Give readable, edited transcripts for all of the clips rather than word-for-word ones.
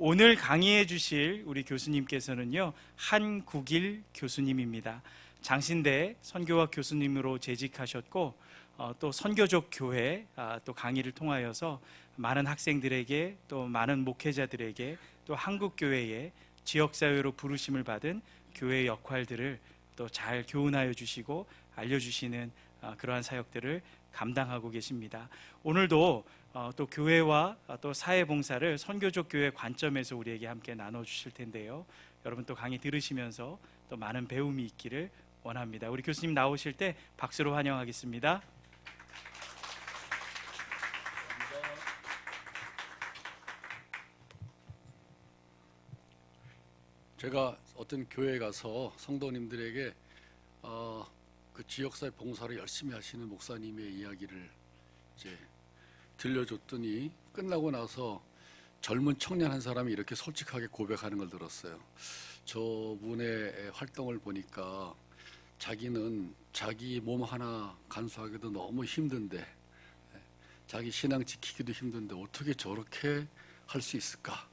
오늘 강의해 주실 우리 교수님께서는요, 한국일 교수님입니다. 장신대 선교학 교수님으로 재직하셨고 또 선교적 교회 또 강의를 통하여서 많은 학생들에게 또 많은 목회자들에게 또 한국교회의 지역사회로 부르심을 받은 교회의 역할들을 또 잘 교훈하여 주시고 알려주시는 그러한 사역들을 감당하고 계십니다. 오늘도 또 교회와 또 사회봉사를 선교적 교회 관점에서 우리에게 함께 나눠주실 텐데요. 여러분 또 강의 들으시면서 또 많은 배움이 있기를 원합니다. 우리 교수님 나오실 때 박수로 환영하겠습니다. 제가 어떤 교회에 가서 성도님들에게 그 지역사회 봉사를 열심히 하시는 목사님의 이야기를 이제 들려줬더니 끝나고 나서 젊은 청년 한 사람이 이렇게 솔직하게 고백하는 걸 들었어요. 저분의 활동을 보니까 자기는 자기 몸 하나 간수하기도 너무 힘든데, 자기 신앙 지키기도 힘든데 어떻게 저렇게 할 수 있을까?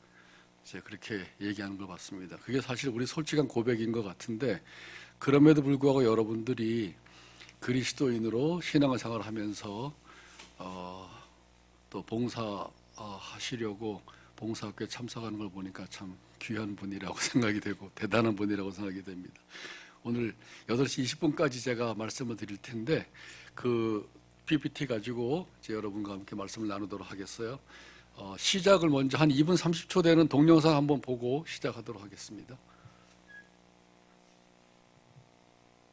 이제 그렇게 얘기하는 걸 봤습니다. 그게 사실 우리 솔직한 고백인 것 같은데, 그럼에도 불구하고 여러분들이 그리스도인으로 신앙생활을 하면서 또 봉사하시려고 봉사학교에 참석하는 걸 보니까 참 귀한 분이라고 생각이 되고 대단한 분이라고 생각이 됩니다. 오늘 8시 20분까지 제가 말씀을 드릴 텐데 그 PPT 가지고 이제 여러분과 함께 말씀을 나누도록 하겠어요. 시작을 먼저 한 2분 30초 되는 동영상 한번 보고 시작하도록 하겠습니다.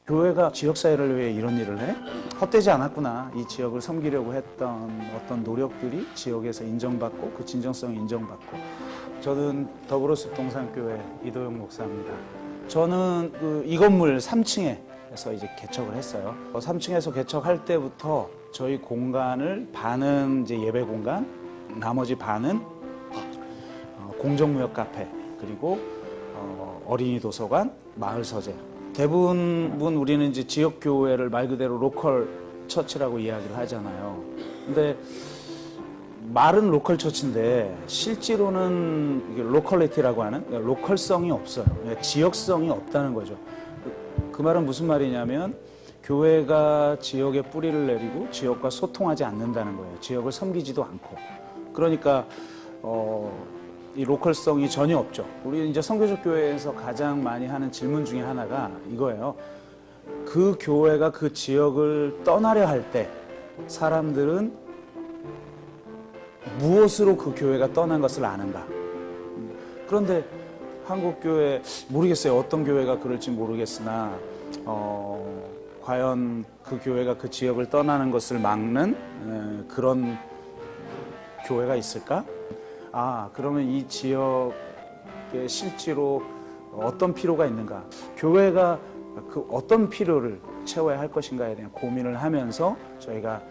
교회가 지역사회를 위해 이런 일을 해? 헛되지 않았구나. 이 지역을 섬기려고 했던 어떤 노력들이 지역에서 인정받고 그 진정성이 인정받고. 저는 더불어숲 동산교회 이도영 목사입니다. 저는 이 건물 3층에서 이제 개척을 했어요. 3층에서 개척할 때부터 저희 공간을 반은 이제 예배 공간, 나머지 반은 공정무역 카페, 그리고 어린이 도서관, 마을 서재. 대부분 우리는 이제 지역 교회를 말 그대로 로컬 처치라고 이야기를 하잖아요. 근데 말은 로컬 처치인데 실제로는 이게 로컬리티라고 하는 로컬성이 없어요. 지역성이 없다는 거죠. 그 말은 무슨 말이냐면 교회가 지역에 뿌리를 내리고 지역과 소통하지 않는다는 거예요. 지역을 섬기지도 않고. 그러니까 이 로컬성이 전혀 없죠. 우리 이제 선교적 교회에서 가장 많이 하는 질문 중에 하나가 이거예요. 그 교회가 그 지역을 떠나려 할 때 사람들은 무엇으로 그 교회가 떠난 것을 아는가? 그런데 한국 교회 모르겠어요. 어떤 교회가 그럴지 모르겠으나 과연 그 교회가 그 지역을 떠나는 것을 막는 그런 교회가 있을까? 그러면 이 지역에 실제로 어떤 필요가 있는가? 교회가 그 어떤 필요를 채워야 할 것인가에 대한 고민을 하면서 저희가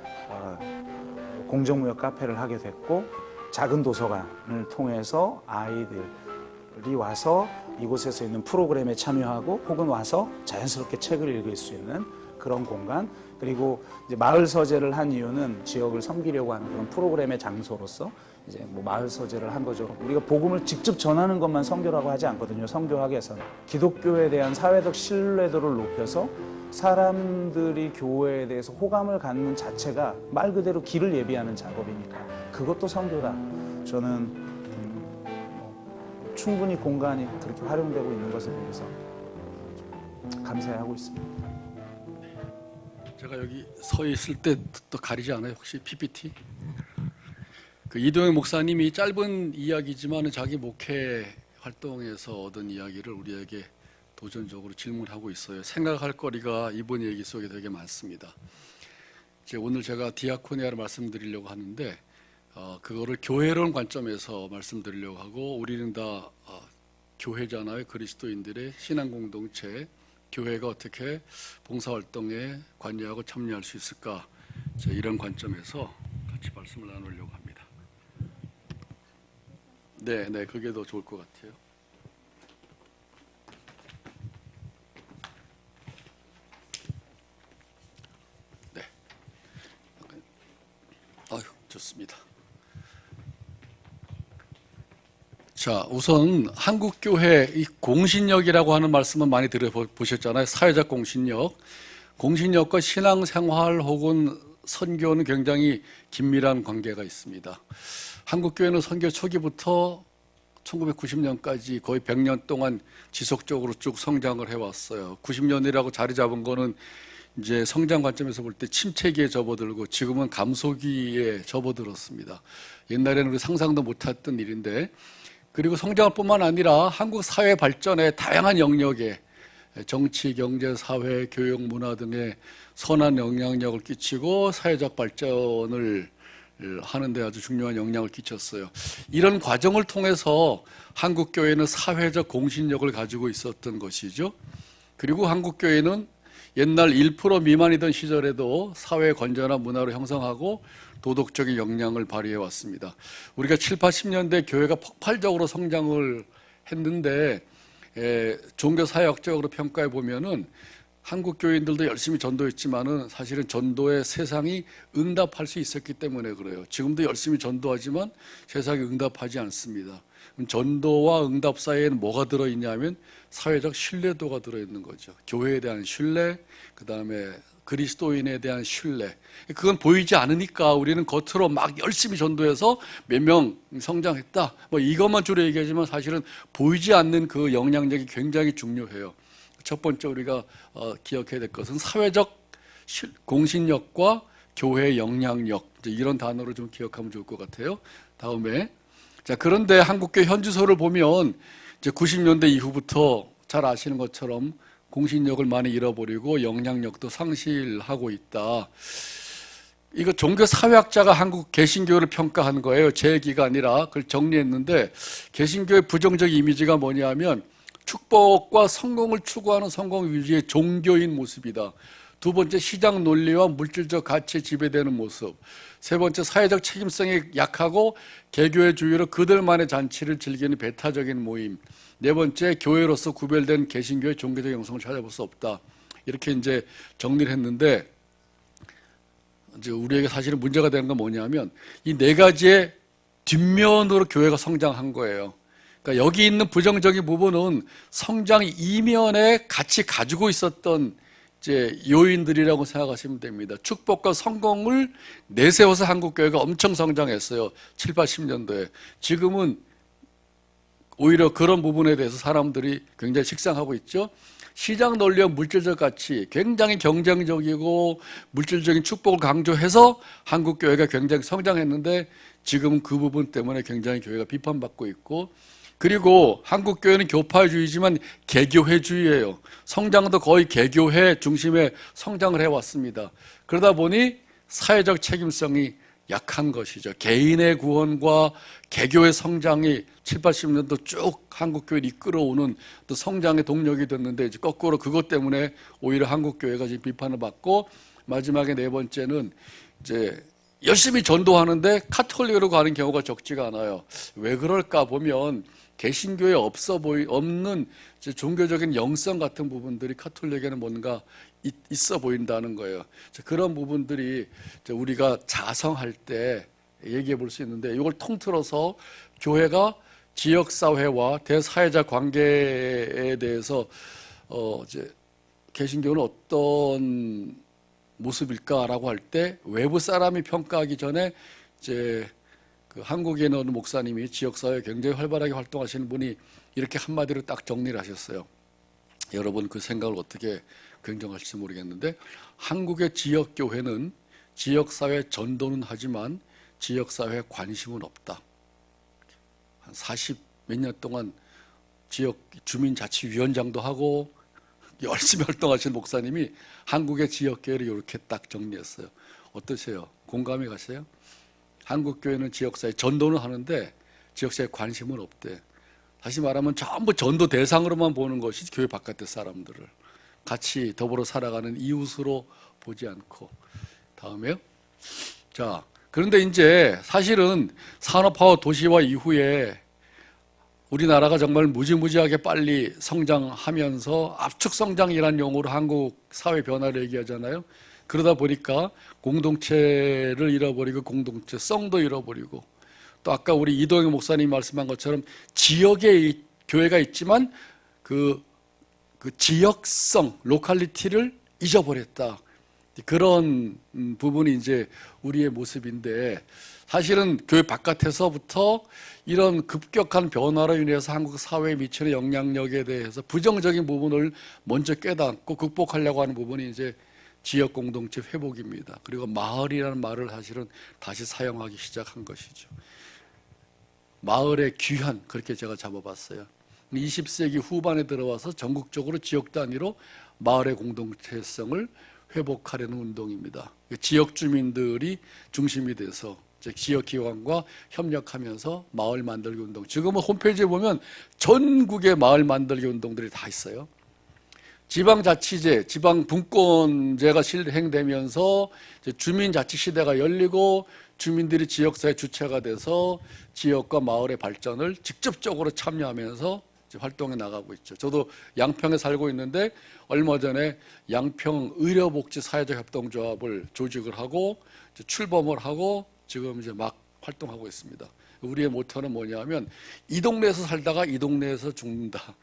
공정무역 카페를 하게 됐고, 작은 도서관을 통해서 아이들이 와서 이곳에서 있는 프로그램에 참여하고 혹은 와서 자연스럽게 책을 읽을 수 있는 그런 공간, 그리고 이제 마을 서재를 한 이유는 지역을 섬기려고 하는 그런 프로그램의 장소로서 이제 뭐 마을 서재를 한 거죠. 우리가 복음을 직접 전하는 것만 선교라고 하지 않거든요. 선교학에서는 기독교에 대한 사회적 신뢰도를 높여서 사람들이 교회에 대해서 호감을 갖는 자체가 말 그대로 길을 예비하는 작업이니까 그것도 선교다. 저는 충분히 공간이 그렇게 활용되고 있는 것에 대해서 감사해하고 있습니다. 제가 여기 서 있을 때 또 가리지 않아요? 혹시 PPT? 그 이도영 목사님이 짧은 이야기지만 자기 목회 활동에서 얻은 이야기를 우리에게 도전적으로 질문하고 있어요. 생각할 거리가 이번 얘기 속에 되게 많습니다. 이제 오늘 제가 디아코니아를 말씀드리려고 하는데 그거를 교회론 관점에서 말씀드리려고 하고, 우리는 다 교회잖아요. 그리스도인들의 신앙 공동체, 교회가 어떻게 봉사활동에 관여하고 참여할 수 있을까, 이런 관점에서 같이 말씀을 나누려고 합니다. 네, 그게 더 좋을 것 같아요. 네, 좋습니다. 자, 우선 한국교회 이 공신력이라고 하는 말씀은 많이 들어보셨잖아요. 사회적 공신력. 공신력과 신앙생활 혹은 선교는 굉장히 긴밀한 관계가 있습니다. 한국교회는 선교 초기부터 1990년까지 거의 100년 동안 지속적으로 쭉 성장을 해왔어요. 90년이라고 자리 잡은 거는 이제 성장 관점에서 볼 때 침체기에 접어들고 지금은 감소기에 접어들었습니다. 옛날에는 우리 상상도 못했던 일인데, 그리고 성장을 뿐만 아니라 한국 사회 발전의 다양한 영역에 정치, 경제, 사회, 교육, 문화 등의 선한 영향력을 끼치고 사회적 발전을 하는 데 아주 중요한 영향을 끼쳤어요. 이런 과정을 통해서 한국교회는 사회적 공신력을 가지고 있었던 것이죠. 그리고 한국교회는 옛날 1% 미만이던 시절에도 사회 건전한 문화를 형성하고 도덕적인 역량을 발휘해 왔습니다. 우리가 7, 80년대 교회가 폭발적으로 성장을 했는데 종교사회학적으로 평가해 보면은 한국 교인들도 열심히 전도했지만은 사실은 전도에 세상이 응답할 수 있었기 때문에 그래요. 지금도 열심히 전도하지만 세상이 응답하지 않습니다. 그럼 전도와 응답 사이에는 뭐가 들어있냐면 사회적 신뢰도가 들어있는 거죠. 교회에 대한 신뢰, 그 다음에 그리스도인에 대한 신뢰. 그건 보이지 않으니까 우리는 겉으로 막 열심히 전도해서 몇 명 성장했다, 뭐 이것만 주로 얘기하지만 사실은 보이지 않는 그 영향력이 굉장히 중요해요. 첫 번째 우리가 기억해야 될 것은 사회적 공신력과 교회의 영향력, 이런 단어를 좀 기억하면 좋을 것 같아요. 다음에, 자, 그런데 한국교회 현주소를 보면 이제 90년대 이후부터 잘 아시는 것처럼 공신력을 많이 잃어버리고 영향력도 상실하고 있다. 이거 종교사회학자가 한국 개신교를 평가한 거예요. 제 얘기가 아니라 그걸 정리했는데, 개신교의 부정적 이미지가 뭐냐면 축복과 성공을 추구하는 성공 위주의 종교인 모습이다. 두 번째, 시장 논리와 물질적 가치에 지배되는 모습. 세 번째, 사회적 책임성이 약하고 개교회주의로 그들만의 잔치를 즐기는 배타적인 모임. 네 번째, 교회로서 구별된 개신교의 종교적 영성을 찾아볼 수 없다. 이렇게 이제 정리를 했는데, 이제 우리에게 사실은 문제가 되는 건 뭐냐면 이 네 가지의 뒷면으로 교회가 성장한 거예요. 그러니까 여기 있는 부정적인 부분은 성장 이면에 같이 가지고 있었던 이제 요인들이라고 생각하시면 됩니다. 축복과 성공을 내세워서 한국교회가 엄청 성장했어요. 7, 80년도에. 지금은 오히려 그런 부분에 대해서 사람들이 굉장히 식상하고 있죠. 시장 논리와 물질적 가치, 굉장히 경쟁적이고 물질적인 축복을 강조해서 한국교회가 굉장히 성장했는데 지금은 그 부분 때문에 굉장히 교회가 비판받고 있고, 그리고 한국교회는 교파주의지만 개교회주의예요. 성장도 거의 개교회 중심의 성장을 해왔습니다. 그러다 보니 사회적 책임성이 약한 것이죠. 개인의 구원과 개교의 성장이 7, 80년도 쭉 한국교회를 이끌어오는 또 성장의 동력이 됐는데, 이제 거꾸로 그것 때문에 오히려 한국교회가 지금 비판을 받고, 마지막에 네 번째는 이제 열심히 전도하는데 카톨릭으로 가는 경우가 적지가 않아요. 왜 그럴까 보면 개신교에 없는 이제 종교적인 영성 같은 부분들이 카톨릭에는 뭔가 있어 보인다는 거예요. 그런 부분들이 우리가 자성할 때 얘기해 볼 수 있는데, 이걸 통틀어서 교회가 지역사회와 대사회적 관계에 대해서 이제 개신교는 어떤 모습일까라고 할 때 외부 사람이 평가하기 전에 이제 그 한국에 있는 어느 목사님이 지역사회에 굉장히 활발하게 활동하시는 분이 이렇게 한마디로 딱 정리를 하셨어요. 여러분 그 생각을 어떻게 긍정할지 모르겠는데, 한국의 지역교회는 지역사회 전도는 하지만 지역사회에 관심은 없다. 한 40 몇 년 동안 지역 주민자치위원장도 하고 열심히 활동하시는 목사님이 한국의 지역교회를 이렇게 딱 정리했어요. 어떠세요? 공감이 가세요? 한국교회는 지역사회 전도는 하는데 지역사회에 관심은 없대. 다시 말하면 전부 전도 대상으로만 보는 것이 교회 바깥의 사람들을, 같이 더불어 살아가는 이웃으로 보지 않고. 다음에요. 자, 그런데 이제 사실은 산업화와 도시화 이후에 우리나라가 정말 무지무지하게 빨리 성장하면서 압축 성장이라는 용어로 한국 사회 변화를 얘기하잖아요. 그러다 보니까 공동체를 잃어버리고 공동체성도 잃어버리고, 또 아까 우리 이동영 목사님 말씀한 것처럼 지역에 교회가 있지만 그 지역성, 로컬리티를 잊어버렸다. 그런 부분이 이제 우리의 모습인데, 사실은 교회 바깥에서부터 이런 급격한 변화로 인해서 한국 사회에 미치는 영향력에 대해서 부정적인 부분을 먼저 깨닫고 극복하려고 하는 부분이 이제 지역 공동체 회복입니다. 그리고 마을이라는 말을 사실은 다시 사용하기 시작한 것이죠. 마을의 귀환, 그렇게 제가 잡아봤어요. 20세기 후반에 들어와서 전국적으로 지역 단위로 마을의 공동체성을 회복하려는 운동입니다. 지역 주민들이 중심이 돼서 지역 기관과 협력하면서 마을 만들기 운동. 지금은 홈페이지에 보면 전국의 마을 만들기 운동들이 다 있어요. 지방자치제, 지방분권제가 실행되면서 주민자치시대가 열리고 주민들이 지역사회 주체가 돼서 지역과 마을의 발전을 직접적으로 참여하면서 활동에 나가고 있죠. 저도 양평에 살고 있는데 얼마 전에 양평 의료복지 사회적 협동조합을 조직을 하고 출범을 하고 지금 이제 막 활동하고 있습니다. 우리의 모토는 뭐냐면 이 동네에서 살다가 이 동네에서 죽는다.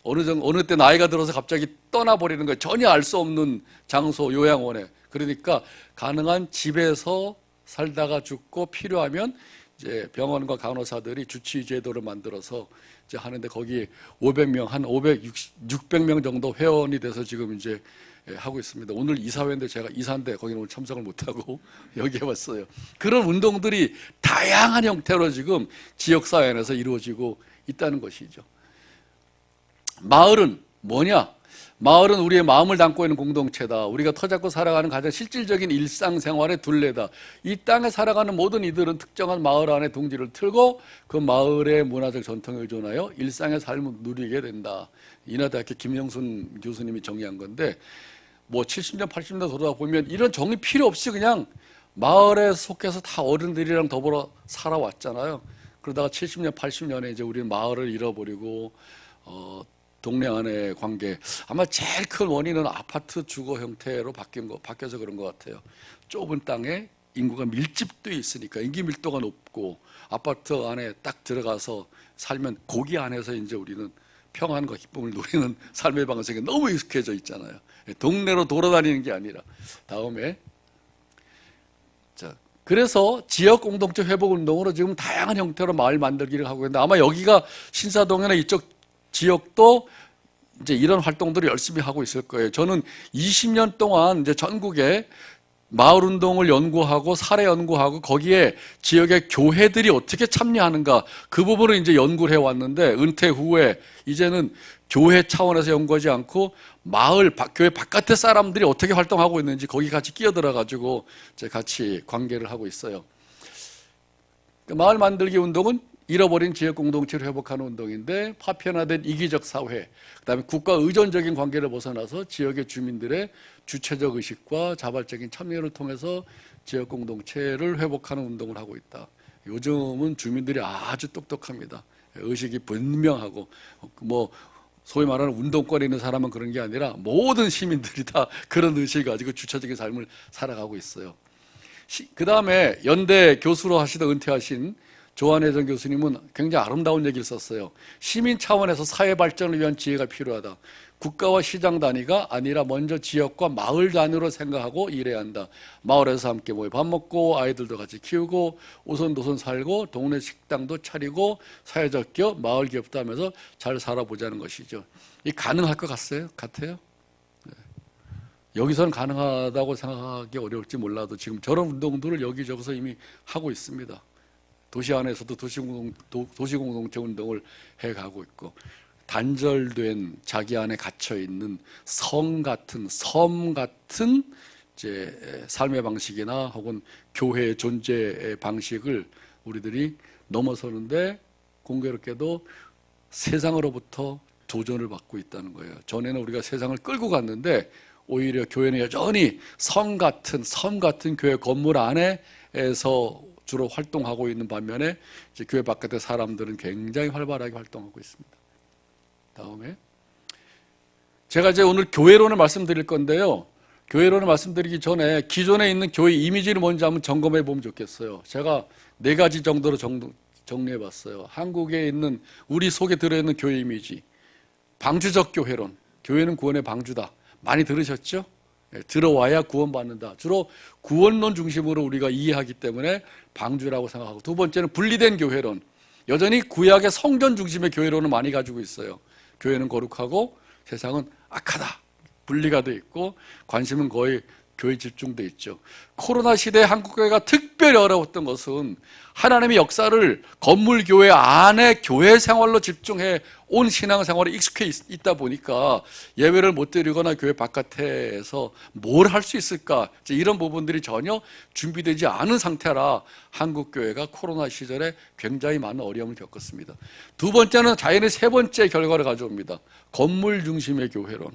어느 때 나이가 들어서 갑자기 떠나버리는 거예요. 전혀 알 수 없는 장소, 요양원에. 그러니까 가능한 집에서 살다가 죽고 필요하면 이제 병원과 간호사들이 주치 제도를 만들어서 이제 하는데 거기 500명, 한 600명 정도 회원이 돼서 지금 이제 하고 있습니다. 오늘 이사회인데 제가 이사인데 거기는 오늘 참석을 못하고 여기에 왔어요. 그런 운동들이 다양한 형태로 지금 지역사회 안에서 이루어지고 있다는 것이죠. 마을은 뭐냐? 마을은 우리의 마음을 담고 있는 공동체다. 우리가 터잡고 살아가는 가장 실질적인 일상생활의 둘레다. 이 땅에 살아가는 모든 이들은 특정한 마을 안에 둥지를 틀고 그 마을의 문화적 전통에 의존하여 일상의 삶을 누리게 된다. 인하대학교 김영순 교수님이 정의한 건데, 뭐 70년, 80년 돌아보면 이런 정의 필요 없이 그냥 마을에 속해서 다 어른들이랑 더불어 살아왔잖아요. 그러다가 70년, 80년에 이제 우리는 마을을 잃어버리고 동네 안의 관계, 아마 제일 큰 원인은 아파트 주거 형태로 바뀌어서 그런 것 같아요. 좁은 땅에 인구가 밀집돼 있으니까 인기 밀도가 높고 아파트 안에 딱 들어가서 살면 거기 안에서 이제 우리는 평안과 기쁨을 누리는 삶의 방식에 너무 익숙해져 있잖아요. 동네로 돌아다니는 게 아니라. 다음에 그래서 지역 공동체 회복 운동으로 지금 다양한 형태로 마을 만들기를 하고 있는데, 아마 여기가 신사동이나 이쪽 지역도 이제 이런 활동들을 열심히 하고 있을 거예요. 저는 20년 동안 이제 전국에 마을 운동을 연구하고 사례 연구하고 거기에 지역의 교회들이 어떻게 참여하는가, 그 부분을 이제 연구를 해왔는데, 은퇴 후에 이제는 교회 차원에서 연구하지 않고 마을, 교회 바깥의 사람들이 어떻게 활동하고 있는지 거기 같이 끼어들어 가지고 이제 같이 관계를 하고 있어요. 마을 만들기 운동은 잃어버린 지역 공동체를 회복하는 운동인데, 파편화된 이기적 사회, 그다음에 국가 의존적인 관계를 벗어나서 지역의 주민들의 주체적 의식과 자발적인 참여를 통해서 지역 공동체를 회복하는 운동을 하고 있다. 요즘은 주민들이 아주 똑똑합니다. 의식이 분명하고, 뭐 소위 말하는 운동권에 있는 사람은 그런 게 아니라 모든 시민들이 다 그런 의식을 가지고 주체적인 삶을 살아가고 있어요. 그 다음에 연대 교수로 하시던 은퇴하신 조한혜정 교수님은 굉장히 아름다운 얘기를 썼어요. 시민 차원에서 사회 발전을 위한 지혜가 필요하다. 국가와 시장 단위가 아니라 먼저 지역과 마을 단위로 생각하고 일해야 한다. 마을에서 함께 모여 밥 먹고 아이들도 같이 키우고 오손도손 살고 동네 식당도 차리고 사회적 기업, 마을 기업도 하면서 잘 살아보자는 것이죠. 이 가능할 것 같아요? 네. 여기서는 가능하다고 생각하기 어려울지 몰라도 지금 저런 운동들을 여기저기서 이미 하고 있습니다. 도시 안에서도 도시공동체 운동을 해가고 있고, 단절된 자기 안에 갇혀 있는 섬 같은 이제 삶의 방식이나 혹은 교회의 존재 방식을 우리들이 넘어서는데 공교롭게도 세상으로부터 도전을 받고 있다는 거예요. 전에는 우리가 세상을 끌고 갔는데 오히려 교회는 여전히 섬 같은 교회 건물 안에서 주로 활동하고 있는 반면에 이제 교회 바깥의 사람들은 굉장히 활발하게 활동하고 있습니다. 다음에 제가 이제 오늘 교회론을 말씀드릴 건데요. 교회론을 말씀드리기 전에 기존에 있는 교회 이미지를 먼저 한번 점검해 보면 좋겠어요. 제가 4가지 정도로 정리해봤어요. 한국에 있는 우리 속에 들어있는 교회 이미지, 방주적 교회론, 교회는 구원의 방주다. 많이 들으셨죠? 들어와야 구원받는다. 주로 구원론 중심으로 우리가 이해하기 때문에 방주라고 생각하고, 두 번째는 분리된 교회론. 여전히 구약의 성전 중심의 교회론을 많이 가지고 있어요. 교회는 거룩하고 세상은 악하다. 분리가 돼 있고 관심은 거의 교회 집중돼 있죠. 코로나 시대에 한국교회가 특별히 어려웠던 것은 하나님의 역사를 건물 교회 안에 교회 생활로 집중해 온 신앙생활에 익숙해 있다 보니까 예배를 못 드리거나 교회 바깥에서 뭘 할 수 있을까, 이런 부분들이 전혀 준비되지 않은 상태라 한국교회가 코로나 시절에 굉장히 많은 어려움을 겪었습니다. 두 번째는 자연의 세 번째 결과를 가져옵니다. 건물 중심의 교회론.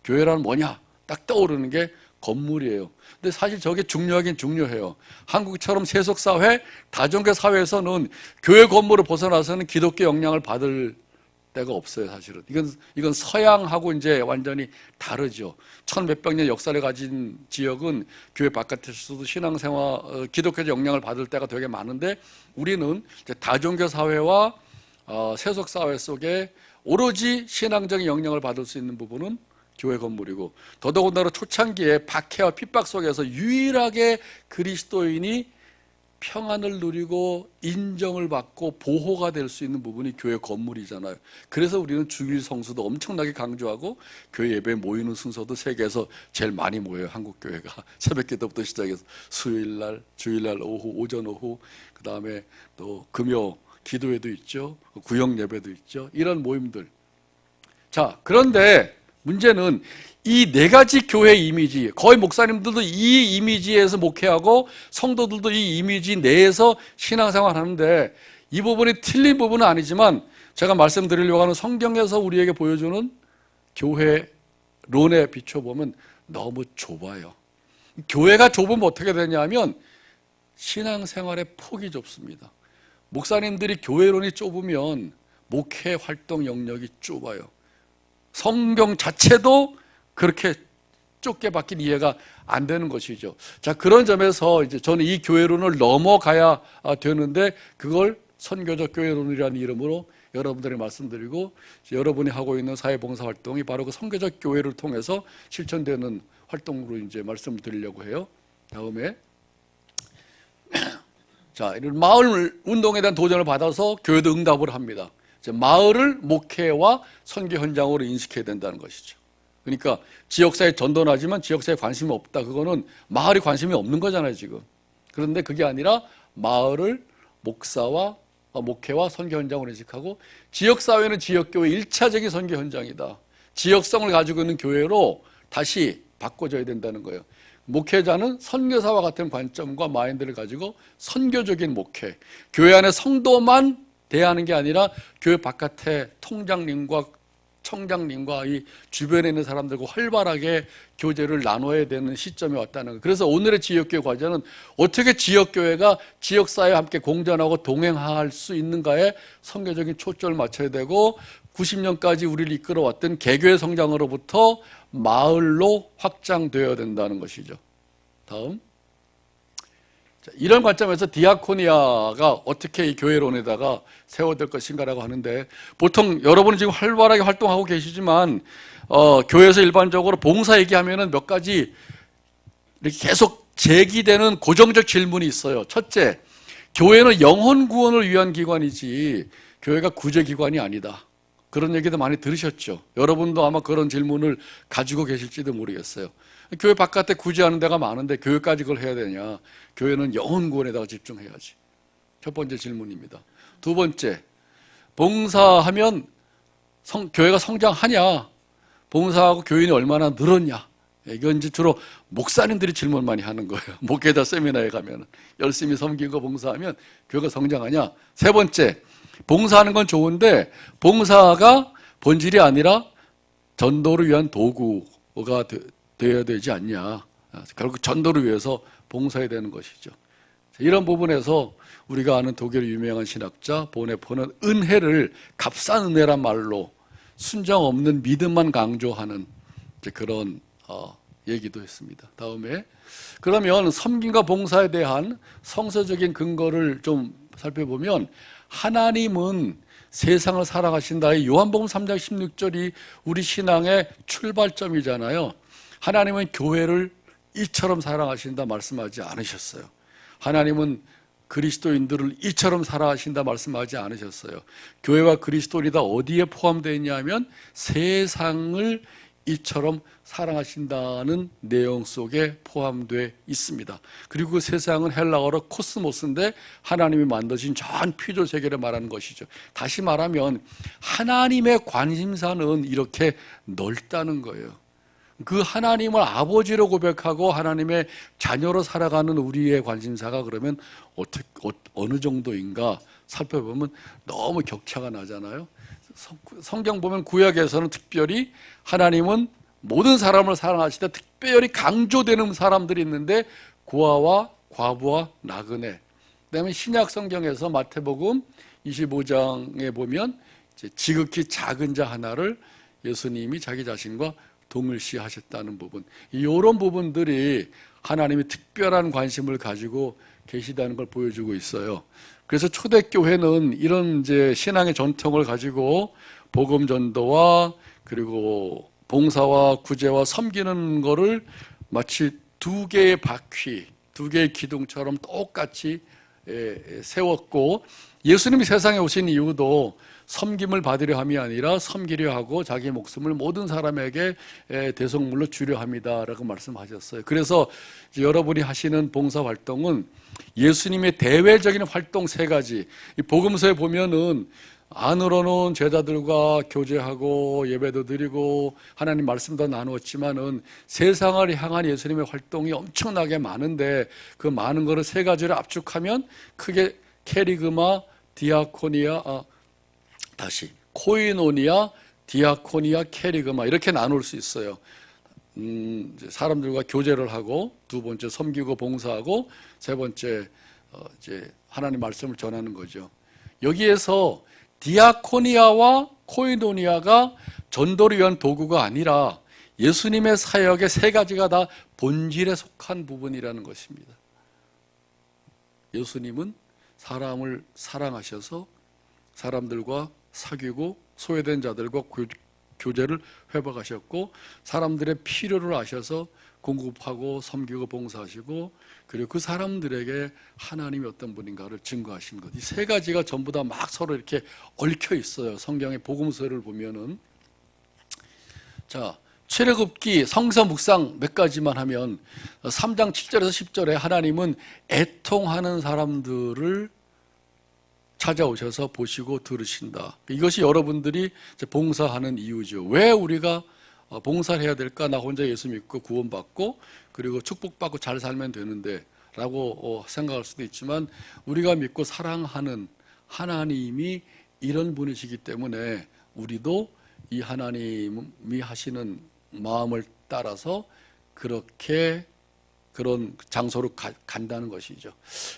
교회란 뭐냐? 딱 떠오르는 게 건물이에요. 근데 사실 저게 중요하긴 중요해요. 한국처럼 세속사회, 다종교 사회에서는 교회 건물을 벗어나서는 기독교 영향을 받을 데가 없어요, 사실은. 이건 서양하고 이제 완전히 다르죠. 천몇백 년 역사를 가진 지역은 교회 바깥에서도 신앙생활, 기독교적 영향을 받을 때가 되게 많은데, 우리는 이제 다종교 사회와 세속사회 속에 오로지 신앙적인 영향을 받을 수 있는 부분은 교회 건물이고, 더더군다나 초창기에 박해와 핍박 속에서 유일하게 그리스도인이 평안을 누리고 인정을 받고 보호가 될 수 있는 부분이 교회 건물이잖아요. 그래서 우리는 주일 성수도 엄청나게 강조하고 교회 예배에 모이는 순서도 세계에서 제일 많이 모여요. 한국교회가 새벽 기도부터 시작해서 수요일날, 주일날 오후, 오전 오후, 그 다음에 또 금요 기도회도 있죠. 구역 예배도 있죠. 이런 모임들. 자, 그런데 문제는 이 네 가지 교회 이미지, 거의 목사님들도 이 이미지에서 목회하고 성도들도 이 이미지 내에서 신앙생활 하는데, 이 부분이 틀린 부분은 아니지만 제가 말씀드리려고 하는 성경에서 우리에게 보여주는 교회론에 비춰보면 너무 좁아요. 교회가 좁으면 어떻게 되냐면 신앙생활의 폭이 좁습니다. 목사님들이 교회론이 좁으면 목회 활동 영역이 좁아요. 성경 자체도 그렇게 좁게 박힌 이해가 안 되는 것이죠. 자, 그런 점에서 이제 저는 이 교회론을 넘어가야 되는데, 그걸 선교적 교회론이라는 이름으로 여러분들이 말씀드리고, 여러분이 하고 있는 사회봉사 활동이 바로 그 선교적 교회를 통해서 실천되는 활동으로 이제 말씀을 드리려고 해요. 다음에 자, 이런 마을 운동에 대한 도전을 받아서 교회도 응답을 합니다. 마을을 목회와 선교 현장으로 인식해야 된다는 것이죠. 그러니까 지역사회에 전도하지만 지역사회에 관심이 없다. 그거는 마을이 관심이 없는 거잖아요, 지금. 그런데 그게 아니라 마을을 목사와 목회와 선교 현장으로 인식하고, 지역사회는 지역교회 1차적인 선교 현장이다. 지역성을 가지고 있는 교회로 다시 바꿔줘야 된다는 거예요. 목회자는 선교사와 같은 관점과 마인드를 가지고 선교적인 목회, 교회 안에 성도만 대하는 게 아니라 교회 바깥에 통장님과 청장님과 이 주변에 있는 사람들과 활발하게 교제를 나눠야 되는 시점이 왔다는 거예요. 그래서 오늘의 지역교회 과제는 어떻게 지역교회가 지역사회와 함께 공존하고 동행할 수 있는가에 선교적인 초점을 맞춰야 되고, 90년까지 우리를 이끌어왔던 개교의 성장으로부터 마을로 확장되어야 된다는 것이죠. 다음. 자, 이런 관점에서 디아코니아가 어떻게 이 교회론에다가 세워질 것인가라고 하는데, 보통 여러분은 지금 활발하게 활동하고 계시지만 교회에서 일반적으로 봉사 얘기하면은 몇 가지 이렇게 계속 제기되는 고정적 질문이 있어요. 첫째, 교회는 영혼 구원을 위한 기관이지 교회가 구제기관이 아니다. 그런 얘기도 많이 들으셨죠. 여러분도 아마 그런 질문을 가지고 계실지도 모르겠어요. 교회 바깥에 구제하는 데가 많은데 교회까지 그걸 해야 되냐? 교회는 영혼 구원에다가 집중해야지. 첫 번째 질문입니다. 두 번째, 봉사하면 교회가 성장하냐? 봉사하고 교인이 얼마나 늘었냐? 이건 이제 주로 목사님들이 질문 많이 하는 거예요. 목회자 세미나에 가면 열심히 섬기고 봉사하면 교회가 성장하냐? 세 번째, 봉사하는 건 좋은데 봉사가 본질이 아니라 전도를 위한 도구가 되어야 되지 않냐. 결국 전도를 위해서 봉사해야 되는 것이죠. 이런 부분에서 우리가 아는 독일의 유명한 신학자 보네포는 은혜를 값싼 은혜란 말로 순정 없는 믿음만 강조하는 그런 얘기도 했습니다. 다음에 그러면 섬김과 봉사에 대한 성서적인 근거를 좀 살펴보면 하나님은 세상을 사랑하신다. 이 요한복음 3장 16절이 우리 신앙의 출발점이잖아요. 하나님은 교회를 이처럼 사랑하신다 말씀하지 않으셨어요. 하나님은 그리스도인들을 이처럼 사랑하신다 말씀하지 않으셨어요. 교회와 그리스도인이 어디에 포함되어 있냐면 세상을 이처럼 사랑하신다는 내용 속에 포함되어 있습니다. 그리고 그 세상은 헬라어로 코스모스인데 하나님이 만드신 전 피조 세계를 말하는 것이죠. 다시 말하면 하나님의 관심사는 이렇게 넓다는 거예요. 그 하나님을 아버지로 고백하고 하나님의 자녀로 살아가는 우리의 관심사가 그러면 어느 정도인가 살펴보면 너무 격차가 나잖아요. 성경 보면 구약에서는 특별히 하나님은 모든 사람을 사랑하시되 특별히 강조되는 사람들이 있는데 고아와 과부와 나그네. 그다음에 신약 성경에서 마태복음 25장에 보면 지극히 작은 자 하나를 예수님이 자기 자신과 동일시하셨다는 부분, 이런 부분들이 하나님이 특별한 관심을 가지고 계시다는 걸 보여주고 있어요. 그래서 초대교회는 이런 이제 신앙의 전통을 가지고 복음 전도와 그리고 봉사와 구제와 섬기는 거를 마치 두 개의 바퀴, 두 개의 기둥처럼 똑같이 세웠고, 예수님이 세상에 오신 이유도 섬김을 받으려 함이 아니라 섬기려 하고 자기 목숨을 모든 사람에게 대속물로 주려 함이다라고 말씀하셨어요. 그래서 여러분이 하시는 봉사활동은 예수님의 대외적인 활동 세 가지, 이 복음서에 보면은 안으로는 제자들과 교제하고 예배도 드리고 하나님 말씀도 나누었지만은 세상을 향한 예수님의 활동이 엄청나게 많은데 그 많은 거를 세 가지를 압축하면 크게 케리그마, 디아코니아, 코이노니아, 디아코니아, 케리그마 이렇게 나눌 수 있어요. 사람들과 교제를 하고, 두 번째 섬기고 봉사하고, 세 번째 이제 하나님 말씀을 전하는 거죠. 여기에서 디아코니아와 코이노니아가 전도를 위한 도구가 아니라 예수님의 사역의 세 가지가 다 본질에 속한 부분이라는 것입니다. 예수님은 사람을 사랑하셔서 사람들과 사귀고 소외된 자들과 교제를 회복하셨고, 사람들의 필요를 아셔서 공급하고 섬기고 봉사하시고, 그리고 그 사람들에게 하나님이 어떤 분인가를 증거하신 것, 이 세 가지가 전부 다 막 서로 이렇게 얽혀 있어요. 성경의 복음서를 보면은. 자, 출애굽기 성서 묵상 몇 가지만 하면 3장 7절에서 10절에 하나님은 애통하는 사람들을 찾아오셔서 보시고 들으신다. 이것이 여러분들이 봉사하는 이유죠. 왜 우리가 봉사를 해야 될까? 나 혼자 예수 믿고 구원받고 그리고 축복받고 잘 살면 되는데 라고 생각할 수도 있지만, 우리가 믿고 사랑하는 하나님이 이런 분이시기 때문에 우리도 이 하나님이 하시는 마음을 따라서 그렇게 그런 장소로 간다는 것이죠.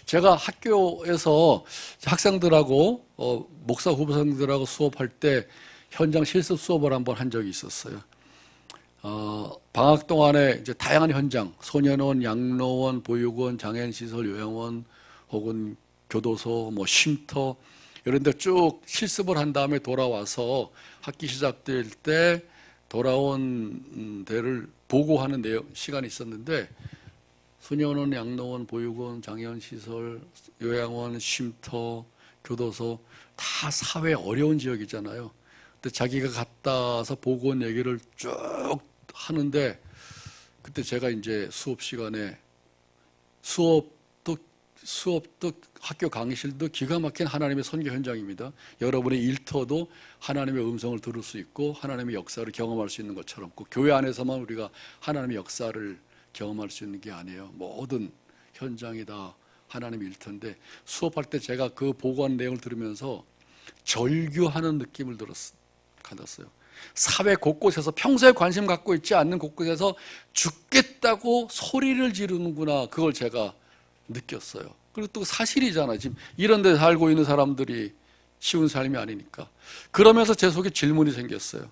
제가 학교에서 학생들하고 목사 후보생들하고 수업할 때 현장 실습 수업을 한번 한 적이 있었어요. 방학 동안에 이제 다양한 현장, 소년원, 양로원, 보육원, 장애인시설, 요양원, 혹은 교도소, 뭐 쉼터 이런 데 쭉 실습을 한 다음에 돌아와서 학기 시작될 때 돌아온 데를 보고하는 시간이 있었는데, 소년원, 양로원, 보육원, 장애인시설, 요양원, 쉼터, 교도소 다 사회 어려운 지역이잖아요. 근데 자기가 갔다 와서 보고 온 얘기를 쭉 하는데, 그때 제가 이제 수업 시간에 수업도 학교 강의실도 기가 막힌 하나님의 선교 현장입니다. 여러분의 일터도 하나님의 음성을 들을 수 있고 하나님의 역사를 경험할 수 있는 것처럼, 꼭 교회 안에서만 우리가 하나님의 역사를 경험할 수 있는 게 아니에요. 모든 현장이 다 하나님의 일터인데, 수업할 때 제가 그 보고한 내용을 들으면서 절규하는 느낌을 받았어요. 사회 곳곳에서 평소에 관심 갖고 있지 않는 곳곳에서 죽겠다고 소리를 지르는구나, 그걸 제가 느꼈어요. 그리고 또 사실이잖아요. 지금 이런 데 살고 있는 사람들이 쉬운 삶이 아니니까. 그러면서 제 속에 질문이 생겼어요.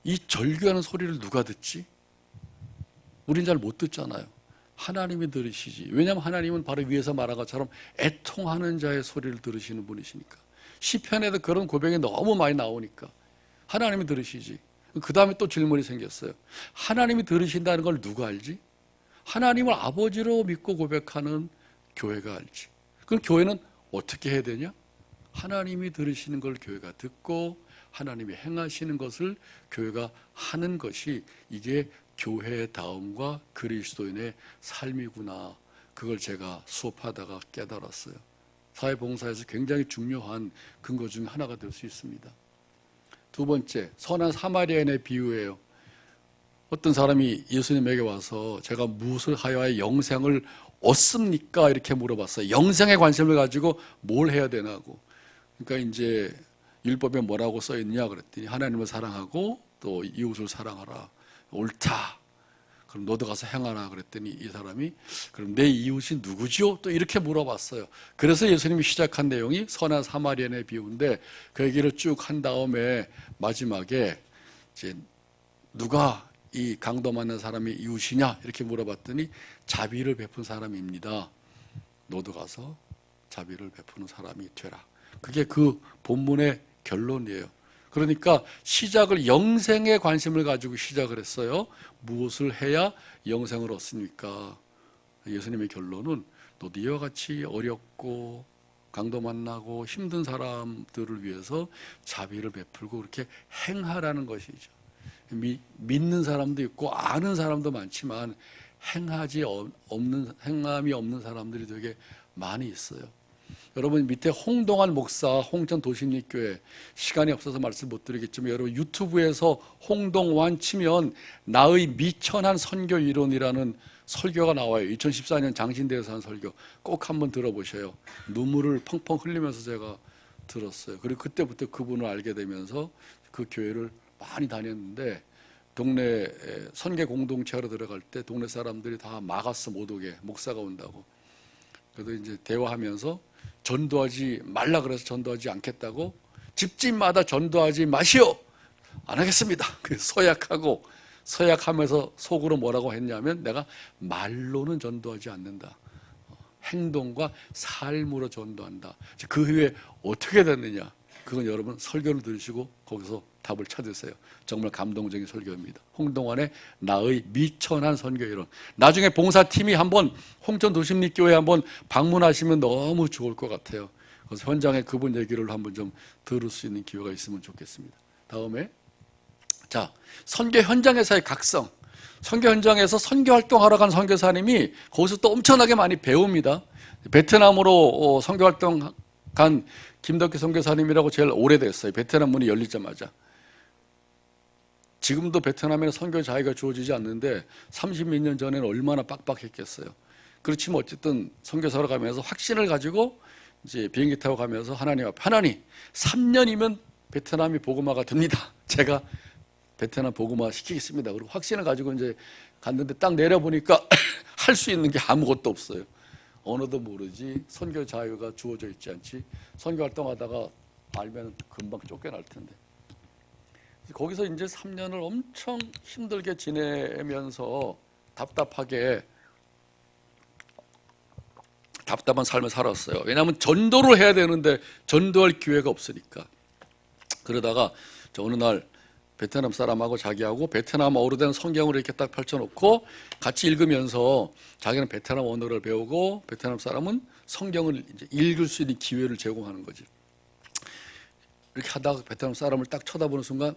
이 절규하는 소리를 누가 듣지? 우린 잘 못 듣잖아요. 하나님이 들으시지. 왜냐하면 하나님은 바로 위에서 말한 것처럼 애통하는 자의 소리를 들으시는 분이시니까. 시편에도 그런 고백이 너무 많이 나오니까 하나님이 들으시지. 그 다음에 또 질문이 생겼어요. 하나님이 들으신다는 걸 누가 알지? 하나님을 아버지로 믿고 고백하는 교회가 알지. 그럼 교회는 어떻게 해야 되냐? 하나님이 들으시는 걸 교회가 듣고 하나님이 행하시는 것을 교회가 하는 것이 이게 교회다움과 그리스도인의 삶이구나. 그걸 제가 수업하다가 깨달았어요. 사회봉사에서 굉장히 중요한 근거 중 하나가 될 수 있습니다. 두 번째, 선한 사마리아인의 비유예요. 어떤 사람이 예수님에게 와서 제가 무엇을 하여야 영생을 얻습니까? 이렇게 물어봤어요. 영생에 관심을 가지고 뭘 해야 되나고. 그러니까 이제 율법에 뭐라고 써 있냐 그랬더니 하나님을 사랑하고 또 이웃을 사랑하라. 옳다. 그럼 너도 가서 행하라 그랬더니 이 사람이 그럼 내 이웃이 누구지요? 또 이렇게 물어봤어요. 그래서 예수님이 시작한 내용이 선한 사마리아인의 비유인데 그 얘기를 쭉 한 다음에 마지막에 이제 누가 이 강도 만난 사람이 이웃이냐 이렇게 물어봤더니 자비를 베푼 사람입니다. 너도 가서 자비를 베푸는 사람이 되라. 그게 그 본문의 결론이에요. 그러니까 시작을 영생에 관심을 가지고 시작을 했어요. 무엇을 해야 영생을 얻습니까? 예수님의 결론은 너도 이와 같이 어렵고 강도 만나고 힘든 사람들을 위해서 자비를 베풀고 그렇게 행하라는 것이죠. 믿는 사람도 있고 아는 사람도 많지만 행함이 없는 사람들이 되게 많이 있어요. 여러분 밑에 홍동환 목사 홍천 도심립교회 시간이 없어서 말씀 못 드리겠지만 여러분 유튜브에서 홍동환 치면 나의 미천한 선교 이론이라는 설교가 나와요. 2014년 장신대에서 한 설교 꼭 한번 들어보셔요. 눈물을 펑펑 흘리면서 제가 들었어요. 그리고 그때부터 그분을 알게 되면서 그 교회를 많이 다녔는데 동네 선교 공동체로 들어갈 때 동네 사람들이 다 막았어 못 오게 목사가 온다고. 그래서 이제 대화하면서 전도하지 말라 그래서 전도하지 않겠다고 집집마다 전도하지 마시오 안 하겠습니다. 그래서 서약하면서 속으로 뭐라고 했냐면 내가 말로는 전도하지 않는다. 행동과 삶으로 전도한다. 그 후에 어떻게 됐느냐? 그건 여러분 설교를 들으시고 거기서 답을 찾으세요. 정말 감동적인 설교입니다. 홍동환의 나의 미천한 선교 이론. 나중에 봉사팀이 한번 홍천 도심립교회 한번 방문하시면 너무 좋을 것 같아요. 그래서 현장에 그분 얘기를 한번 좀 들을 수 있는 기회가 있으면 좋겠습니다. 다음에 자 선교 현장에서의 각성. 선교 현장에서 선교 활동하러 간 선교사님이 거기서 또 엄청나게 많이 배웁니다. 베트남으로 선교 활동 간 김덕기 선교사님이라고 제일 오래됐어요. 베트남 문이 열리자마자. 지금도 베트남에는 선교 자유가 주어지지 않는데 30몇 년 전에는 얼마나 빡빡했겠어요. 그렇지만 어쨌든 선교사로 가면서 확신을 가지고 이제 비행기 타고 가면서 하나님 앞에 하나님 3년이면 베트남이 복음화가 됩니다. 제가 베트남 복음화 시키겠습니다. 그리고 확신을 가지고 이제 갔는데 딱 내려보니까 할 수 있는 게 아무것도 없어요. 언어도 모르지 선교 자유가 주어져 있지 않지 선교 활동하다가 알면 금방 쫓겨날 텐데 거기서 이제 3년을 엄청 힘들게 지내면서 답답한 삶을 살았어요. 왜냐하면 전도를 해야 되는데 전도할 기회가 없으니까. 그러다가 어느 날 베트남 사람하고 자기하고 베트남어로 된 성경을 이렇게 딱 펼쳐놓고 같이 읽으면서 자기는 베트남 언어를 배우고 베트남 사람은 성경을 이제 읽을 수 있는 기회를 제공하는 거지. 이렇게 하다가 베트남 사람을 딱 쳐다보는 순간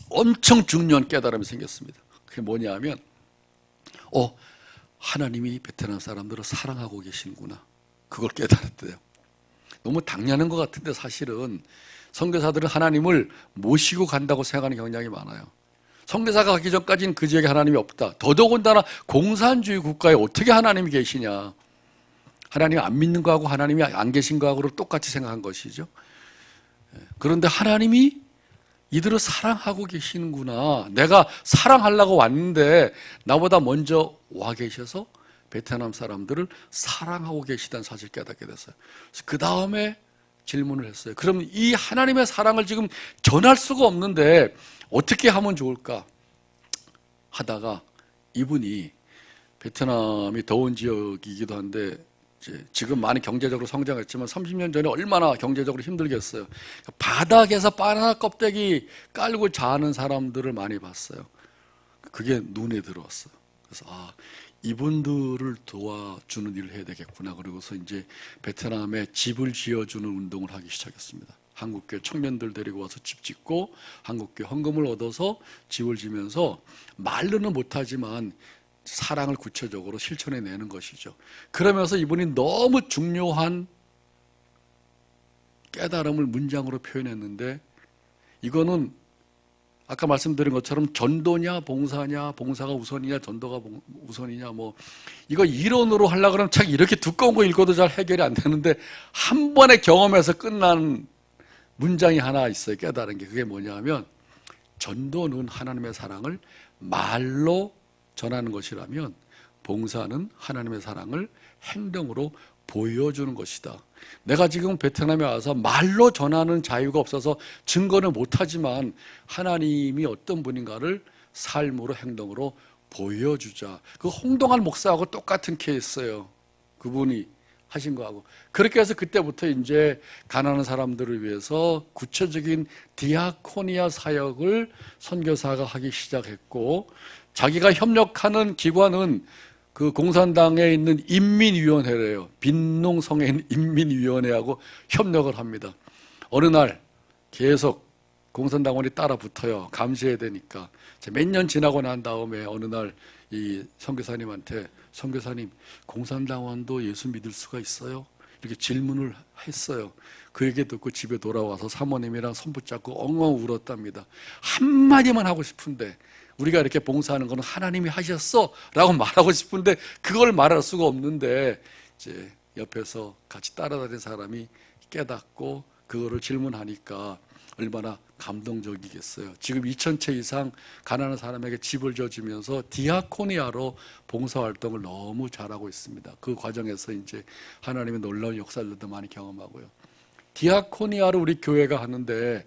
엄청 중요한 깨달음이 생겼습니다. 그게 뭐냐면 하나님이 베트남 사람들을 사랑하고 계시는구나. 그걸 깨달았대요. 너무 당연한 것 같은데 사실은 선교사들은 하나님을 모시고 간다고 생각하는 경향이 많아요. 선교사가 가기 전까지는 그 지역에 하나님이 없다. 더더군다나 공산주의 국가에 어떻게 하나님이 계시냐. 하나님 안 믿는 거하고 하나님이 안 계신 거하고 똑같이 생각한 것이죠. 그런데 하나님이 이들을 사랑하고 계시는구나. 내가 사랑하려고 왔는데 나보다 먼저 와 계셔서 베트남 사람들을 사랑하고 계시다는 사실을 깨닫게 됐어요. 그 다음에 질문을 했어요. 그럼 이 하나님의 사랑을 지금 전할 수가 없는데 어떻게 하면 좋을까 하다가 이분이 베트남이 더운 지역이기도 한데 이제 지금 많이 경제적으로 성장했지만 30년 전에 얼마나 경제적으로 힘들겠어요. 바닥에서 바나나 껍데기 깔고 자는 사람들을 많이 봤어요. 그게 눈에 들어왔어요. 그래서 이분들을 도와주는 일을 해야 되겠구나. 그러고서 이제 베트남에 집을 지어주는 운동을 하기 시작했습니다. 한국교회 청년들 데리고 와서 집 짓고 한국교회 헌금을 얻어서 집을 지면서 말로는 못하지만 사랑을 구체적으로 실천해 내는 것이죠. 그러면서 이분이 너무 중요한 깨달음을 문장으로 표현했는데, 이거는 아까 말씀드린 것처럼 전도냐 봉사냐, 봉사가 우선이냐 전도가 우선이냐, 이거 이론으로 하려고 그러면 책 이렇게 두꺼운 거 읽어도 잘 해결이 안 되는데 한 번의 경험에서 끝난 문장이 하나 있어요. 깨달은 게. 그게 뭐냐면, 전도는 하나님의 사랑을 말로 전하는 것이라면 봉사는 하나님의 사랑을 행동으로 보여주는 것이다. 내가 지금 베트남에 와서 말로 전하는 자유가 없어서 증거는 못하지만 하나님이 어떤 분인가를 삶으로 행동으로 보여주자. 그 홍동환 목사하고 똑같은 케이스예요. 그분이 하신 거하고. 그렇게 해서 그때부터 이제 가난한 사람들을 위해서 구체적인 디아코니아 사역을 선교사가 하기 시작했고, 자기가 협력하는 기관은 그 공산당에 있는 인민위원회래요. 빈농성에 있는 인민위원회하고 협력을 합니다. 어느 날 계속 공산당원이 따라 붙어요. 감시해야 되니까. 몇 년 지나고 난 다음에 어느 날 이 선교사님한테, 선교사님, 공산당원도 예수 믿을 수가 있어요? 이렇게 질문을 했어요. 그 얘기 듣고 집에 돌아와서 사모님이랑 손 붙잡고 엉엉 울었답니다. 한마디만 하고 싶은데, 우리가 이렇게 봉사하는 건 하나님이 하셨어 라고 말하고 싶은데 그걸 말할 수가 없는데, 이제 옆에서 같이 따라다니는 사람이 깨닫고 그거를 질문하니까 얼마나 감동적이겠어요. 지금 2,000채 이상 가난한 사람에게 집을 지어주면서 디아코니아로 봉사활동을 너무 잘하고 있습니다. 그 과정에서 이제 하나님의 놀라운 역사들도 많이 경험하고요. 디아코니아를 우리 교회가 하는데,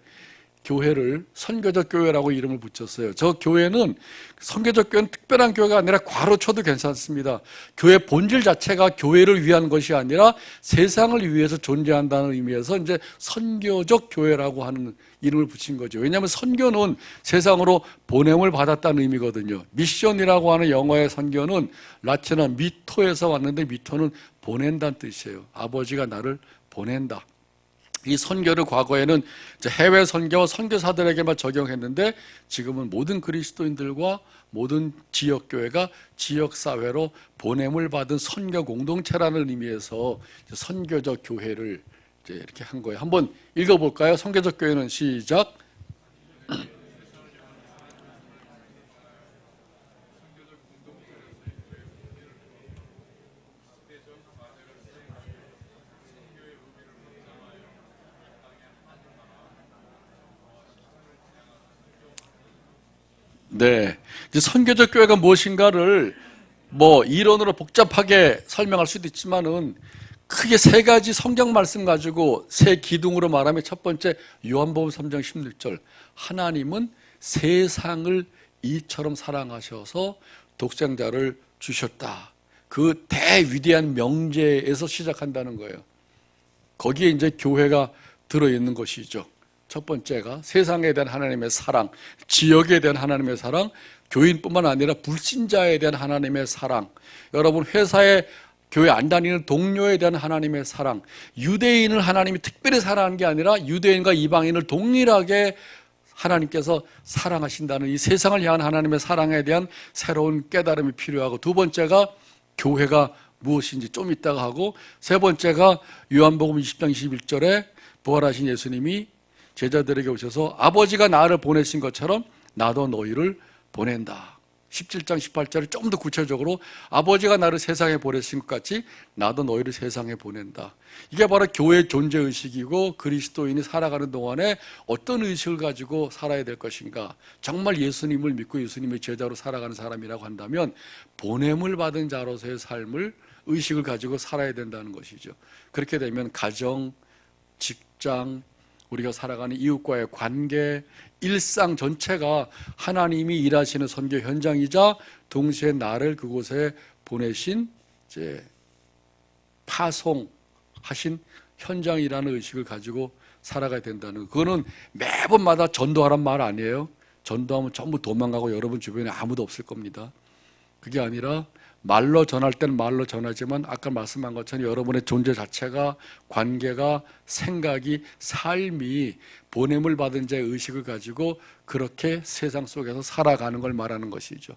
교회를 선교적 교회라고 이름을 붙였어요. 저 교회는, 선교적 교회는 특별한 교회가 아니라 괄호 쳐도 괜찮습니다. 교회 본질 자체가 교회를 위한 것이 아니라 세상을 위해서 존재한다는 의미에서 이제 선교적 교회라고 하는 이름을 붙인 거죠. 왜냐하면 선교는 세상으로 보냄을 받았다는 의미거든요. 미션이라고 하는 영어의 선교는 라틴어 미토에서 왔는데, 미토는 보낸다는 뜻이에요. 아버지가 나를 보낸다. 이 선교를 과거에는 해외 선교 선교사들에게만 적용했는데, 지금은 모든 그리스도인들과 모든 지역교회가 지역사회로 보냄을 받은 선교 공동체라는 의미에서 선교적 교회를 이제 이렇게 한 거예요. 한번 읽어볼까요? 선교적 교회는 시작. 네, 이제 선교적 교회가 무엇인가를 이론으로 복잡하게 설명할 수도 있지만은 크게 세 가지 성경 말씀 가지고 세 기둥으로 말하면, 첫 번째 요한복음 3장 16절, 하나님은 세상을 이처럼 사랑하셔서 독생자를 주셨다. 그 대위대한 명제에서 시작한다는 거예요. 거기에 이제 교회가 들어있는 것이죠. 첫 번째가 세상에 대한 하나님의 사랑, 지역에 대한 하나님의 사랑, 교인뿐만 아니라 불신자에 대한 하나님의 사랑, 여러분 회사에 교회 안 다니는 동료에 대한 하나님의 사랑, 유대인을 하나님이 특별히 사랑하는 게 아니라 유대인과 이방인을 동일하게 하나님께서 사랑하신다는 이 세상을 향한 하나님의 사랑에 대한 새로운 깨달음이 필요하고, 두 번째가 교회가 무엇인지 좀 이따가 하고, 세 번째가 요한복음 20장 21절에 부활하신 예수님이 제자들에게 오셔서 아버지가 나를 보내신 것처럼 나도 너희를 보낸다. 17장 18절에 좀 더 구체적으로 아버지가 나를 세상에 보내신 것 같이 나도 너희를 세상에 보낸다. 이게 바로 교회의 존재의식이고, 그리스도인이 살아가는 동안에 어떤 의식을 가지고 살아야 될 것인가. 정말 예수님을 믿고 예수님의 제자로 살아가는 사람이라고 한다면 보냄을 받은 자로서의 삶을, 의식을 가지고 살아야 된다는 것이죠. 그렇게 되면 가정, 직장, 우리가 살아가는 이웃과의 관계, 일상 전체가 하나님이 일하시는 선교 현장이자 동시에 나를 그곳에 보내신 이제 파송하신 현장이라는 의식을 가지고 살아가야 된다는 거. 그거는 매번마다 전도하란 말 아니에요. 전도하면 전부 도망가고 여러분 주변에 아무도 없을 겁니다. 그게 아니라 말로 전할 때는 말로 전하지만 아까 말씀한 것처럼 여러분의 존재 자체가, 관계가, 생각이, 삶이 보냄을 받은 자의 의식을 가지고 그렇게 세상 속에서 살아가는 걸 말하는 것이죠.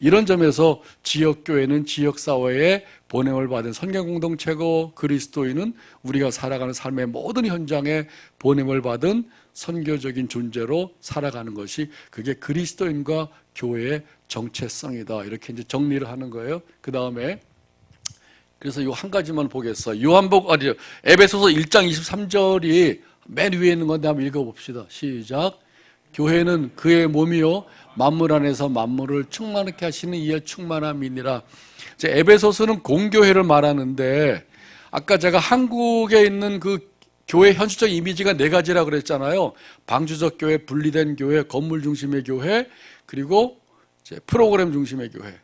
이런 점에서 지역교회는 지역사회에 보냄을 받은 선교공동체고, 그리스도인은 우리가 살아가는 삶의 모든 현장에 보냄을 받은 선교적인 존재로 살아가는 것이, 그게 그리스도인과 교회의 정체성이다. 이렇게 이제 정리를 하는 거예요. 그 다음에 그래서 이 한 가지만 보겠어요. 에베소서 1장 23절이 맨 위에 있는 건데 한번 읽어봅시다. 시작. 교회는 그의 몸이요 만물 안에서 만물을 충만하게 하시는 이의 충만함이니라. 에베소서는 공교회를 말하는데, 아까 제가 한국에 있는 그 교회 현실적 이미지가 네 가지라고 그랬잖아요. 방주적 교회, 분리된 교회, 건물 중심의 교회, 그리고 이제 프로그램 중심의 교회.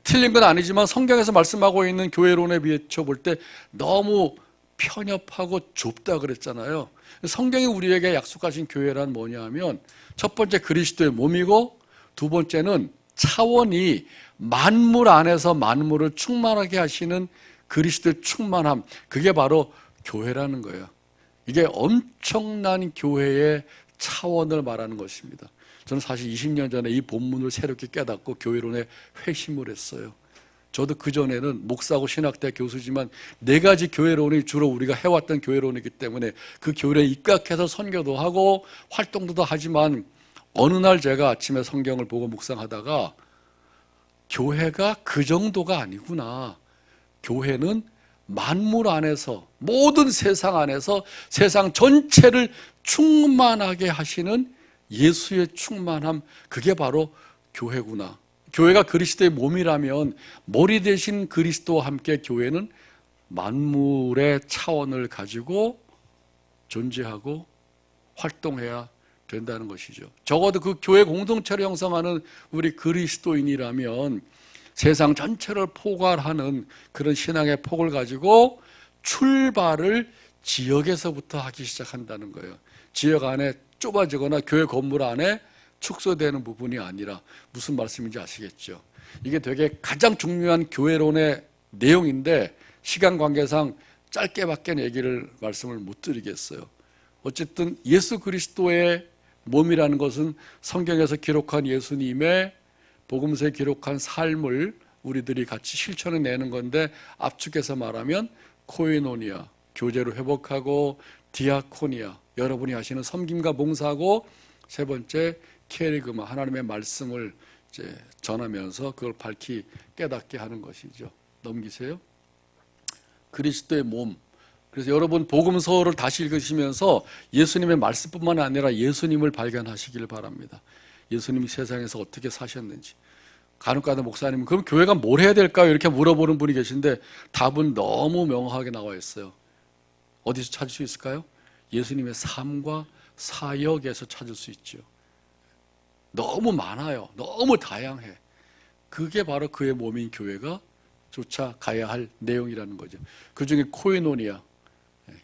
틀린 건 아니지만 성경에서 말씀하고 있는 교회론에 비춰 볼 때 너무 편협하고 좁다 그랬잖아요. 성경이 우리에게 약속하신 교회란 뭐냐 하면, 첫 번째 그리스도의 몸이고, 두 번째는 차원이 만물 안에서 만물을 충만하게 하시는 그리스도의 충만함, 그게 바로 교회라는 거예요. 이게 엄청난 교회의 차원을 말하는 것입니다. 저는 사실 20년 전에 이 본문을 새롭게 깨닫고 교회론에 회심을 했어요. 저도 그전에는 목사고 신학대 교수지만 네 가지 교회론이 주로 우리가 해왔던 교회론이기 때문에 그 교회에 입각해서 선교도 하고 활동도 하지만, 어느 날 제가 아침에 성경을 보고 묵상하다가 교회가 그 정도가 아니구나. 교회는 만물 안에서, 모든 세상 안에서 세상 전체를 충만하게 하시는 예수의 충만함, 그게 바로 교회구나. 교회가 그리스도의 몸이라면 머리 대신 그리스도와 함께 교회는 만물의 차원을 가지고 존재하고 활동해야 된다는 것이죠. 적어도 그 교회 공동체를 형성하는 우리 그리스도인이라면 세상 전체를 포괄하는 그런 신앙의 폭을 가지고 출발을 지역에서부터 하기 시작한다는 거예요. 지역 안에 좁아지거나 교회 건물 안에 축소되는 부분이 아니라, 무슨 말씀인지 아시겠죠? 이게 되게 가장 중요한 교회론의 내용인데 시간 관계상 짧게밖에 말씀을 못 드리겠어요. 어쨌든 예수 그리스도의 몸이라는 것은 성경에서 기록한 예수님의 복음서에 기록한 삶을 우리들이 같이 실천해내는 건데, 압축해서 말하면 코이노니아, 교제로 회복하고, 디아코니아, 여러분이 하시는 섬김과 봉사하고, 세 번째 케리그마, 하나님의 말씀을 이제 전하면서 그걸 밝히 깨닫게 하는 것이죠. 넘기세요. 그리스도의 몸. 그래서 여러분 복음서를 다시 읽으시면서 예수님의 말씀뿐만 아니라 예수님을 발견하시길 바랍니다. 예수님이 세상에서 어떻게 사셨는지. 간혹가다 목사님은 그럼 교회가 뭘 해야 될까요? 이렇게 물어보는 분이 계신데 답은 너무 명확하게 나와 있어요. 어디서 찾을 수 있을까요? 예수님의 삶과 사역에서 찾을 수 있죠. 너무 많아요. 너무 다양해. 그게 바로 그의 몸인 교회가 쫓아가야 할 내용이라는 거죠. 그 중에 코이노니아,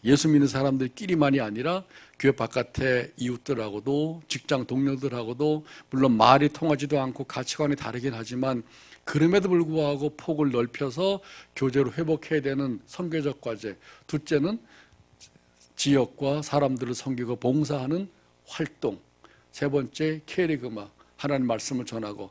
예수 믿는 사람들끼리만이 아니라 교회 바깥의 이웃들하고도, 직장 동료들하고도, 물론 말이 통하지도 않고 가치관이 다르긴 하지만 그럼에도 불구하고 폭을 넓혀서 교제로 회복해야 되는 선교적 과제. 둘째는 지역과 사람들을 섬기고 봉사하는 활동. 세 번째 케리그마, 하나님 말씀을 전하고.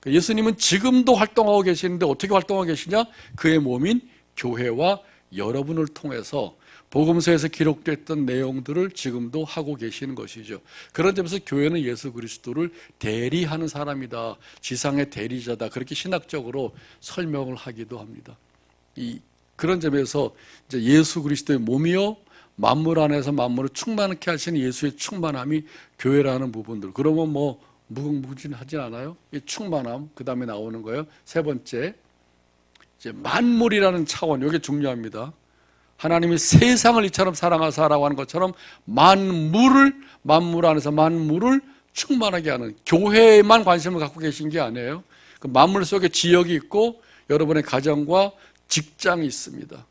예수님은 지금도 활동하고 계시는데 어떻게 활동하고 계시냐? 그의 몸인 교회와 여러분을 통해서 복음서에서 기록됐던 내용들을 지금도 하고 계시는 것이죠. 그런 점에서 교회는 예수 그리스도를 대리하는 사람이다, 지상의 대리자다, 그렇게 신학적으로 설명을 하기도 합니다. 그런 점에서 이제 예수 그리스도의 몸이요 만물 안에서 만물을 충만하게 하시는 예수의 충만함이 교회라는 부분들. 그러면 뭐 무궁무진하진 않아요? 이 충만함, 그 다음에 나오는 거예요. 세 번째, 이제 만물이라는 차원, 이게 중요합니다. 하나님이 세상을 이처럼 사랑하사라고 하는 것처럼 만물 안에서 만물을 충만하게 하는, 교회에만 관심을 갖고 계신 게 아니에요. 그 만물 속에 지역이 있고 여러분의 가정과 직장이 있습니다.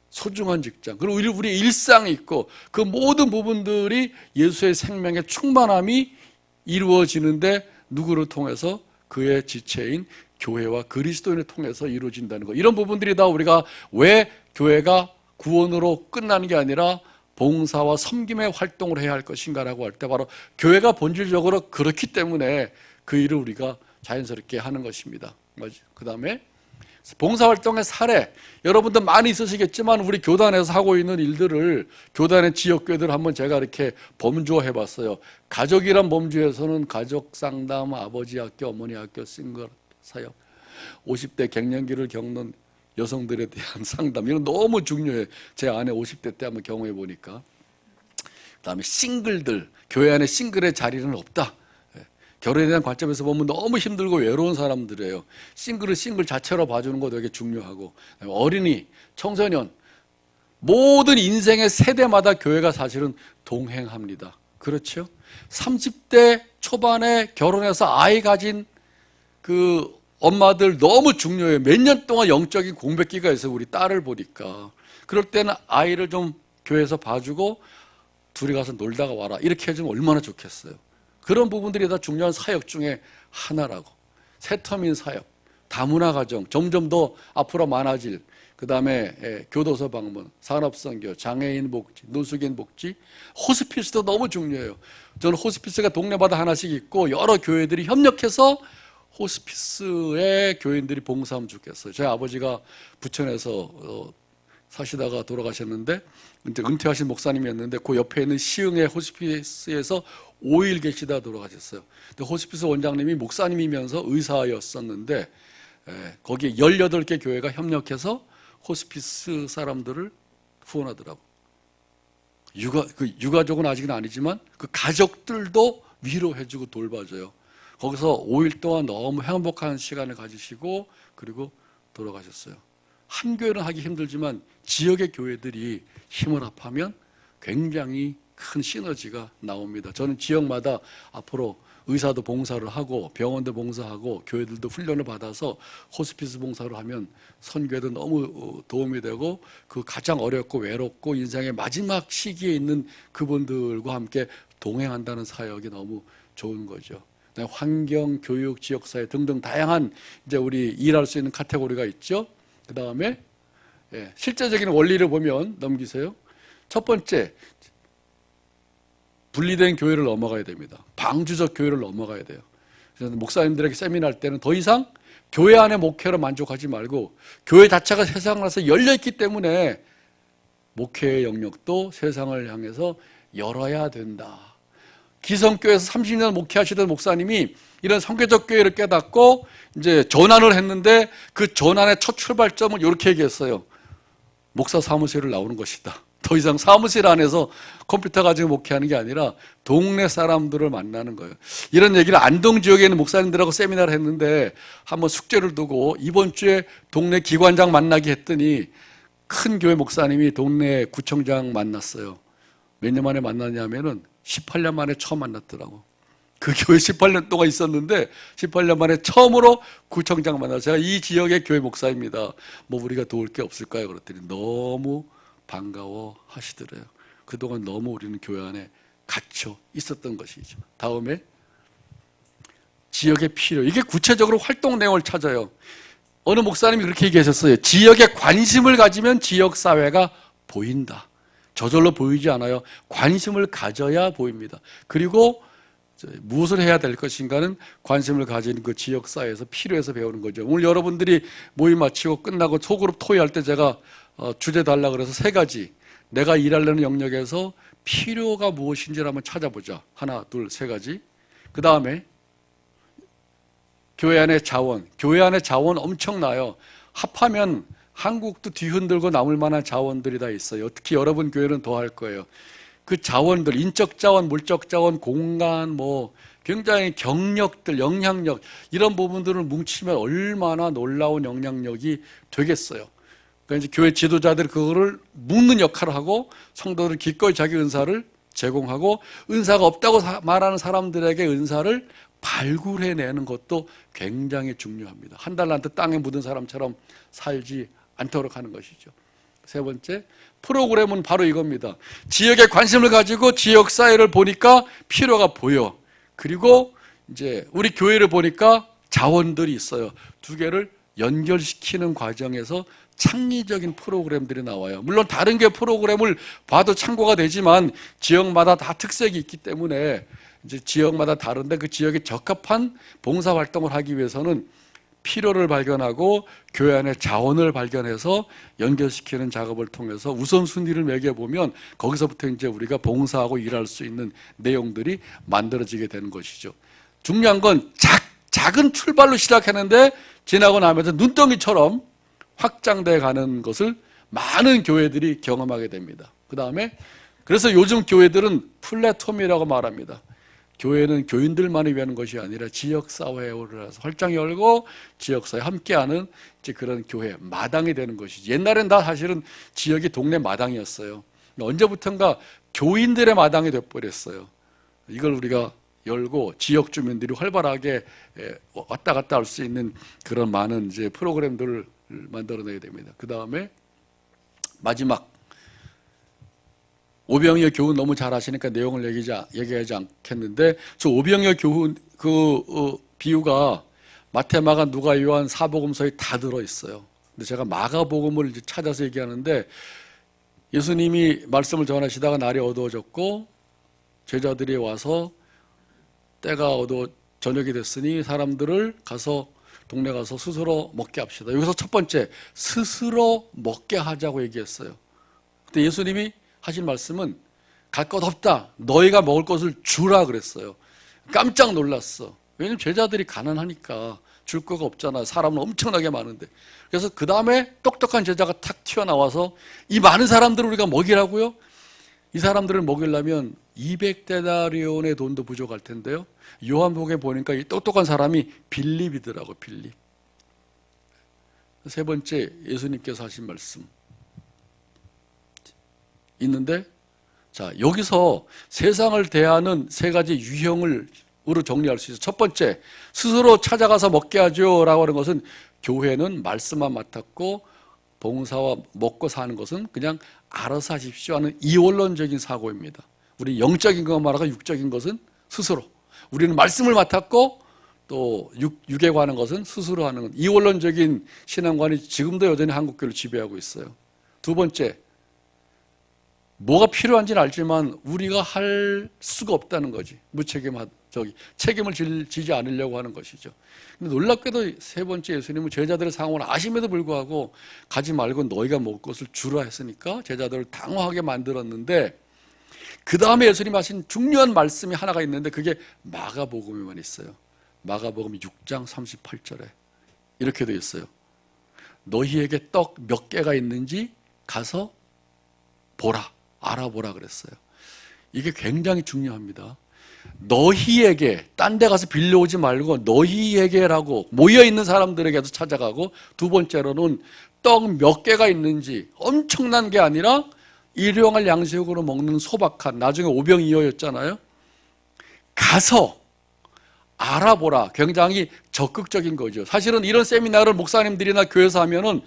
소중한 직장, 그리고 우리 일상이 있고 그 모든 부분들이 예수의 생명의 충만함이 이루어지는데 누구를 통해서? 그의 지체인 교회와 그리스도인을 통해서 이루어진다는 것. 이런 부분들이 다 우리가 왜 교회가 구원으로 끝나는 게 아니라 봉사와 섬김의 활동을 해야 할 것인가라고 할 때 바로 교회가 본질적으로 그렇기 때문에 그 일을 우리가 자연스럽게 하는 것입니다. 그 다음에 봉사활동의 사례, 여러분들 많이 있으시겠지만 우리 교단에서 하고 있는 일들을 교단의 지역교회들 한번 제가 이렇게 범주화해 봤어요. 가족이란 범주에서는 가족상담, 아버지 학교, 어머니 학교, 싱글 사역, 50대 갱년기를 겪는 여성들에 대한 상담, 이건 너무 중요해요. 제 아내 50대 때 한번 경험해 보니까. 그 다음에 싱글들, 교회 안에 싱글의 자리는 없다. 결혼에 대한 관점에서 보면 너무 힘들고 외로운 사람들이에요. 싱글을 싱글 자체로 봐주는 거 되게 중요하고, 어린이, 청소년, 모든 인생의 세대마다 교회가 사실은 동행합니다. 그렇죠? 30대 초반에 결혼해서 아이 가진 그 엄마들 너무 중요해요. 몇 년 동안 영적인 공백기가 있어요. 우리 딸을 보니까. 그럴 때는 아이를 좀 교회에서 봐주고 둘이 가서 놀다가 와라, 이렇게 해주면 얼마나 좋겠어요. 그런 부분들이 다 중요한 사역 중에 하나라고. 새터민 사역, 다문화 가정 점점 더 앞으로 많아질, 그 다음에 교도소 방문, 산업선교, 장애인 복지, 노숙인 복지, 호스피스도 너무 중요해요. 저는 호스피스가 동네마다 하나씩 있고 여러 교회들이 협력해서 호스피스에 교인들이 봉사하면 좋겠어요. 저희 아버지가 부천에서 사시다가 돌아가셨는데 이제 은퇴하신 목사님이었는데 그 옆에 있는 시흥의 호스피스에서 5일 계시다 돌아가셨어요. 근데 호스피스 원장님이 목사님이면서 의사였었는데 거기에 18개 교회가 협력해서 호스피스 사람들을 후원하더라고. 유가족은 아직은 아니지만 그 가족들도 위로해주고 돌봐줘요. 거기서 5일 동안 너무 행복한 시간을 가지시고 그리고 돌아가셨어요. 한 교회는 하기 힘들지만 지역의 교회들이 힘을 합하면 굉장히 큰 시너지가 나옵니다. 저는 지역마다 앞으로 의사도 봉사를 하고 병원도 봉사하고 교회들도 훈련을 받아서 호스피스 봉사를 하면 선교에도 너무 도움이 되고 그 가장 어렵고 외롭고 인생의 마지막 시기에 있는 그분들과 함께 동행한다는 사역이 너무 좋은 거죠. 환경, 교육, 지역사회 등등 다양한 이제 우리 일할 수 있는 카테고리가 있죠. 그 다음에 실제적인 원리를 보면 넘기세요. 첫 번째, 분리된 교회를 넘어가야 됩니다. 방주적 교회를 넘어가야 돼요. 그래서 목사님들에게 세미나 할 때는 더 이상 교회 안의 목회로 만족하지 말고 교회 자체가 세상을 해서 열려있기 때문에 목회의 영역도 세상을 향해서 열어야 된다. 기성교회에서 30년 목회하시던 목사님이 이런 선교적 교회를 깨닫고 이제 전환을 했는데 그 전환의 첫 출발점을 이렇게 얘기했어요. 목사 사무실을 나오는 것이다. 더 이상 사무실 안에서 컴퓨터 가지고 목회하는 게 아니라 동네 사람들을 만나는 거예요. 이런 얘기를 안동 지역에 있는 목사님들하고 세미나를 했는데 한번 숙제를 두고 이번 주에 동네 기관장 만나기 했더니 큰 교회 목사님이 동네 구청장 만났어요. 몇 년 만에 만났냐면은 18년 만에 처음 만났더라고. 그 교회 18년 동안 있었는데 18년 만에 처음으로 구청장 만나서 제가 이 지역의 교회 목사입니다. 뭐 우리가 도울 게 없을까요? 그랬더니 너무 반가워 하시더래요. 그동안 너무 우리는 교회 안에 갇혀 있었던 것이죠. 다음에 지역의 필요. 이게 구체적으로 활동 내용을 찾아요. 어느 목사님이 그렇게 얘기하셨어요. 지역에 관심을 가지면 지역사회가 보인다. 저절로 보이지 않아요. 관심을 가져야 보입니다. 그리고 무엇을 해야 될 것인가는 관심을 가지는 그 지역사회에서 필요해서 배우는 거죠. 오늘 여러분들이 모임 마치고 끝나고 소그룹 토의할 때 제가 주제 달라 그래서 3가지, 내가 일하려는 영역에서 필요가 무엇인지를 한번 찾아보자. 하나, 둘, 3가지. 그 다음에 교회 안의 자원. 교회 안의 자원 엄청나요. 합하면 한국도 뒤흔들고 남을 만한 자원들이 다 있어요. 특히 여러분 교회는 더 할 거예요. 그 자원들, 인적 자원, 물적 자원, 공간, 뭐 굉장히 경력들, 영향력 이런 부분들을 뭉치면 얼마나 놀라운 영향력이 되겠어요. 그러니까 이제 교회 지도자들이 그거를 묶는 역할을 하고 성도들은 기꺼이 자기 은사를 제공하고 은사가 없다고 말하는 사람들에게 은사를 발굴해내는 것도 굉장히 중요합니다. 한 달란트 땅에 묻은 사람처럼 살지 않도록 하는 것이죠. 세 번째, 프로그램은 바로 이겁니다. 지역에 관심을 가지고 지역 사회를 보니까 필요가 보여. 그리고 이제 우리 교회를 보니까 자원들이 있어요. 두 개를 연결시키는 과정에서 창의적인 프로그램들이 나와요. 물론 다른 교회 프로그램을 봐도 참고가 되지만 지역마다 다 특색이 있기 때문에 이제 지역마다 다른데 그 지역에 적합한 봉사 활동을 하기 위해서는 필요를 발견하고 교회 안에 자원을 발견해서 연결시키는 작업을 통해서 우선순위를 매겨보면 거기서부터 이제 우리가 봉사하고 일할 수 있는 내용들이 만들어지게 되는 것이죠. 중요한 건 작은 출발로 시작했는데 지나고 나면서 눈덩이처럼 확장돼 가는 것을 많은 교회들이 경험하게 됩니다. 그 다음에 그래서 요즘 교회들은 플랫폼이라고 말합니다. 교회는 교인들만을 위한 것이 아니라 지역사회를 활짝 열고 지역사회 함께하는 이제 그런 교회, 마당이 되는 것이지. 옛날엔 다 사실은 지역이 동네 마당이었어요. 언제부턴가 교인들의 마당이 돼버렸어요. 이걸 우리가 열고 지역 주민들이 활발하게 왔다 갔다 할 수 있는 그런 많은 이제 프로그램들을 만들어내야 됩니다. 그 다음에 마지막, 오병이어 교훈 너무 잘 아시니까 내용을 얘기하지 않겠는데, 저 오병이어 교훈 비유가 마태, 마가, 누가, 요한, 사복음서에 다 들어있어요. 근데 제가 마가복음을 이제 찾아서 얘기하는데, 예수님이 말씀을 전하시다가 날이 어두워졌고 제자들이 와서 때가 저녁이 됐으니 사람들을 동네 가서 스스로 먹게 합시다. 여기서 첫 번째, 스스로 먹게 하자고 얘기했어요. 근데 예수님이 하신 말씀은 갈 것 없다. 너희가 먹을 것을 주라 그랬어요. 깜짝 놀랐어. 왜냐면 제자들이 가난하니까 줄 거가 없잖아. 사람은 엄청나게 많은데. 그래서 그 다음에 똑똑한 제자가 탁 튀어나와서 이 많은 사람들을 우리가 먹이라고요? 이 사람들을 먹이려면 200데나리온의 돈도 부족할 텐데요. 요한복음에 보니까 이 똑똑한 사람이 빌립이더라고, 빌립. 세 번째, 예수님께서 하신 말씀 있는데, 자, 여기서 세상을 대하는 세 가지 유형으로 정리할 수 있어요. 첫 번째, 스스로 찾아가서 먹게 하죠 라고 하는 것은 교회는 말씀만 맡았고 봉사와 먹고 사는 것은 그냥 알아서 하십시오 하는 이원론적인 사고입니다. 우리 영적인 것만 말하고 육적인 것은 스스로. 우리는 말씀을 맡았고 또 육에 관한 것은 스스로 하는 이원론적인 신앙관이 지금도 여전히 한국교회를 지배하고 있어요. 두 번째, 뭐가 필요한지는 알지만 우리가 할 수가 없다는 거지. 책임을 지지 않으려고 하는 것이죠. 근데 놀랍게도 세 번째, 예수님은 제자들의 상황을 아심에도 불구하고 가지 말고 너희가 먹을 것을 주라 했으니까 제자들을 당황하게 만들었는데, 그 다음에 예수님이 하신 중요한 말씀이 하나가 있는데 그게 마가복음에만 있어요. 마가복음 6장 38절에 이렇게 되어 있어요. 너희에게 떡 몇 개가 있는지 가서 보라, 알아보라 그랬어요. 이게 굉장히 중요합니다. 너희에게, 딴 데 가서 빌려오지 말고 너희에게라고 모여있는 사람들에게도 찾아가고, 두 번째로는 떡 몇 개가 있는지, 엄청난 게 아니라 일용할 양식으로 먹는 소박한, 나중에 오병이어였잖아요. 가서 알아보라. 굉장히 적극적인 거죠. 사실은 이런 세미나를 목사님들이나 교회에서 하면은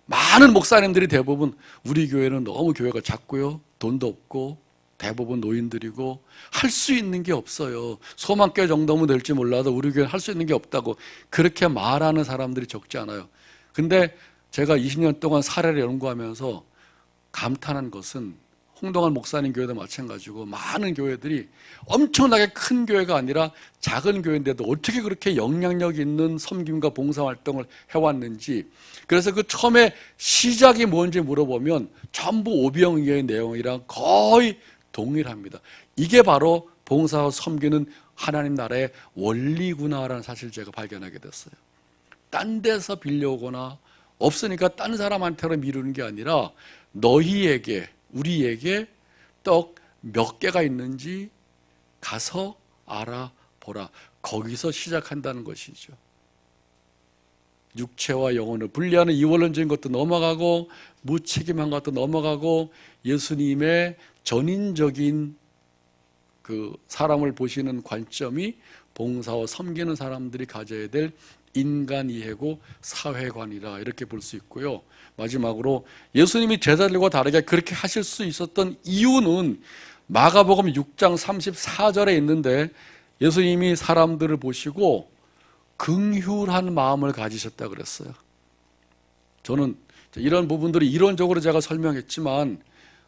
많은 목사님들이 대부분 우리 교회는 너무 교회가 작고요, 돈도 없고 대부분 노인들이고 할 수 있는 게 없어요. 소망교회 정도면 될지 몰라도 우리 교회는 할 수 있는 게 없다고 그렇게 말하는 사람들이 적지 않아요. 근데 제가 20년 동안 사례를 연구하면서 감탄한 것은 홍동환 목사님 교회도 마찬가지고 많은 교회들이 엄청나게 큰 교회가 아니라 작은 교회인데도 어떻게 그렇게 영향력 있는 섬김과 봉사활동을 해왔는지, 그래서 그 처음에 시작이 뭔지 물어보면 전부 오병이어의 내용이랑 거의 동일합니다. 이게 바로 봉사와 섬기는 하나님 나라의 원리구나라는 사실을 제가 발견하게 됐어요. 딴 데서 빌려오거나 없으니까 딴 사람한테로 미루는 게 아니라 너희에게, 우리에게 떡 몇 개가 있는지 가서 알아보라. 거기서 시작한다는 것이죠. 육체와 영혼을 분리하는 이원론적인 것도 넘어가고 무책임한 것도 넘어가고 예수님의 전인적인 그 사람을 보시는 관점이 봉사와 섬기는 사람들이 가져야 될 인간 이해고 사회관이라 이렇게 볼 수 있고요. 마지막으로 예수님이 제자들과 다르게 그렇게 하실 수 있었던 이유는 마가복음 6장 34절에 있는데 예수님이 사람들을 보시고 긍휼한 마음을 가지셨다 그랬어요. 저는 이런 부분들이 이론적으로 제가 설명했지만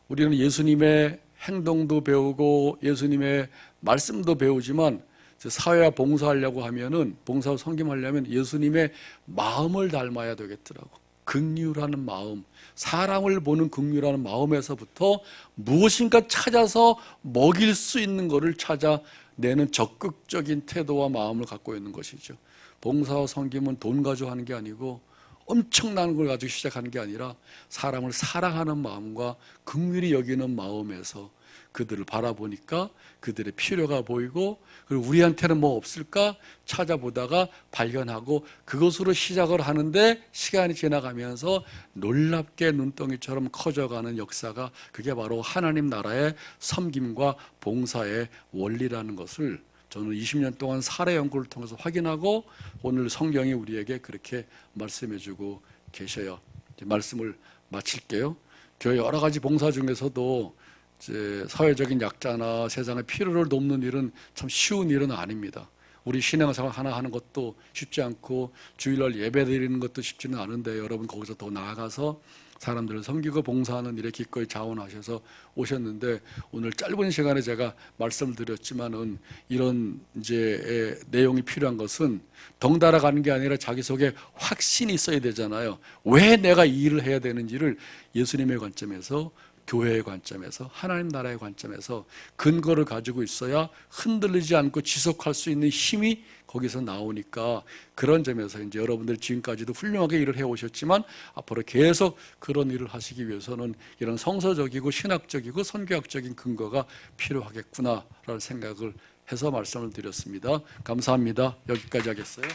우리는 예수님의 행동도 배우고 예수님의 말씀도 배우지만 사회와 봉사하려고 하면은 봉사와 섬김하려면 예수님의 마음을 닮아야 되겠더라고. 긍휼하는 마음, 사람을 보는 긍휼하는 마음에서부터 무엇인가 찾아서 먹일 수 있는 것을 찾아내는 적극적인 태도와 마음을 갖고 있는 것이죠. 봉사와 섬김은 돈 가지고 하는 게 아니고 엄청난 걸 가지고 시작하는 게 아니라 사람을 사랑하는 마음과 긍휼히 여기는 마음에서 그들을 바라보니까 그들의 필요가 보이고 그리고 우리한테는 뭐 없을까 찾아보다가 발견하고 그것으로 시작을 하는데 시간이 지나가면서 놀랍게 눈덩이처럼 커져가는 역사가 그게 바로 하나님 나라의 섬김과 봉사의 원리라는 것을 저는 20년 동안 사례 연구를 통해서 확인하고 오늘 성경이 우리에게 그렇게 말씀해주고 계셔요. 이제 말씀을 마칠게요. 교회 여러 가지 봉사 중에서도 이제 사회적인 약자나 세상의 필요를 돕는 일은 참 쉬운 일은 아닙니다. 우리 신앙생활 하나 하는 것도 쉽지 않고 주일날 예배 드리는 것도 쉽지는 않은데 여러분 거기서 더 나아가서 사람들을 섬기고 봉사하는 일에 기꺼이 자원하셔서 오셨는데 오늘 짧은 시간에 제가 말씀을 드렸지만은 이런 이제 내용이 필요한 것은 덩달아 가는 게 아니라 자기 속에 확신이 있어야 되잖아요. 왜 내가 이 일을 해야 되는지를 예수님의 관점에서 교회의 관점에서 하나님 나라의 관점에서 근거를 가지고 있어야 흔들리지 않고 지속할 수 있는 힘이 거기서 나오니까 그런 점에서 이제 여러분들 지금까지도 훌륭하게 일을 해오셨지만 앞으로 계속 그런 일을 하시기 위해서는 이런 성서적이고 신학적이고 선교학적인 근거가 필요하겠구나라는 생각을 해서 말씀을 드렸습니다. 감사합니다. 여기까지 하겠어요.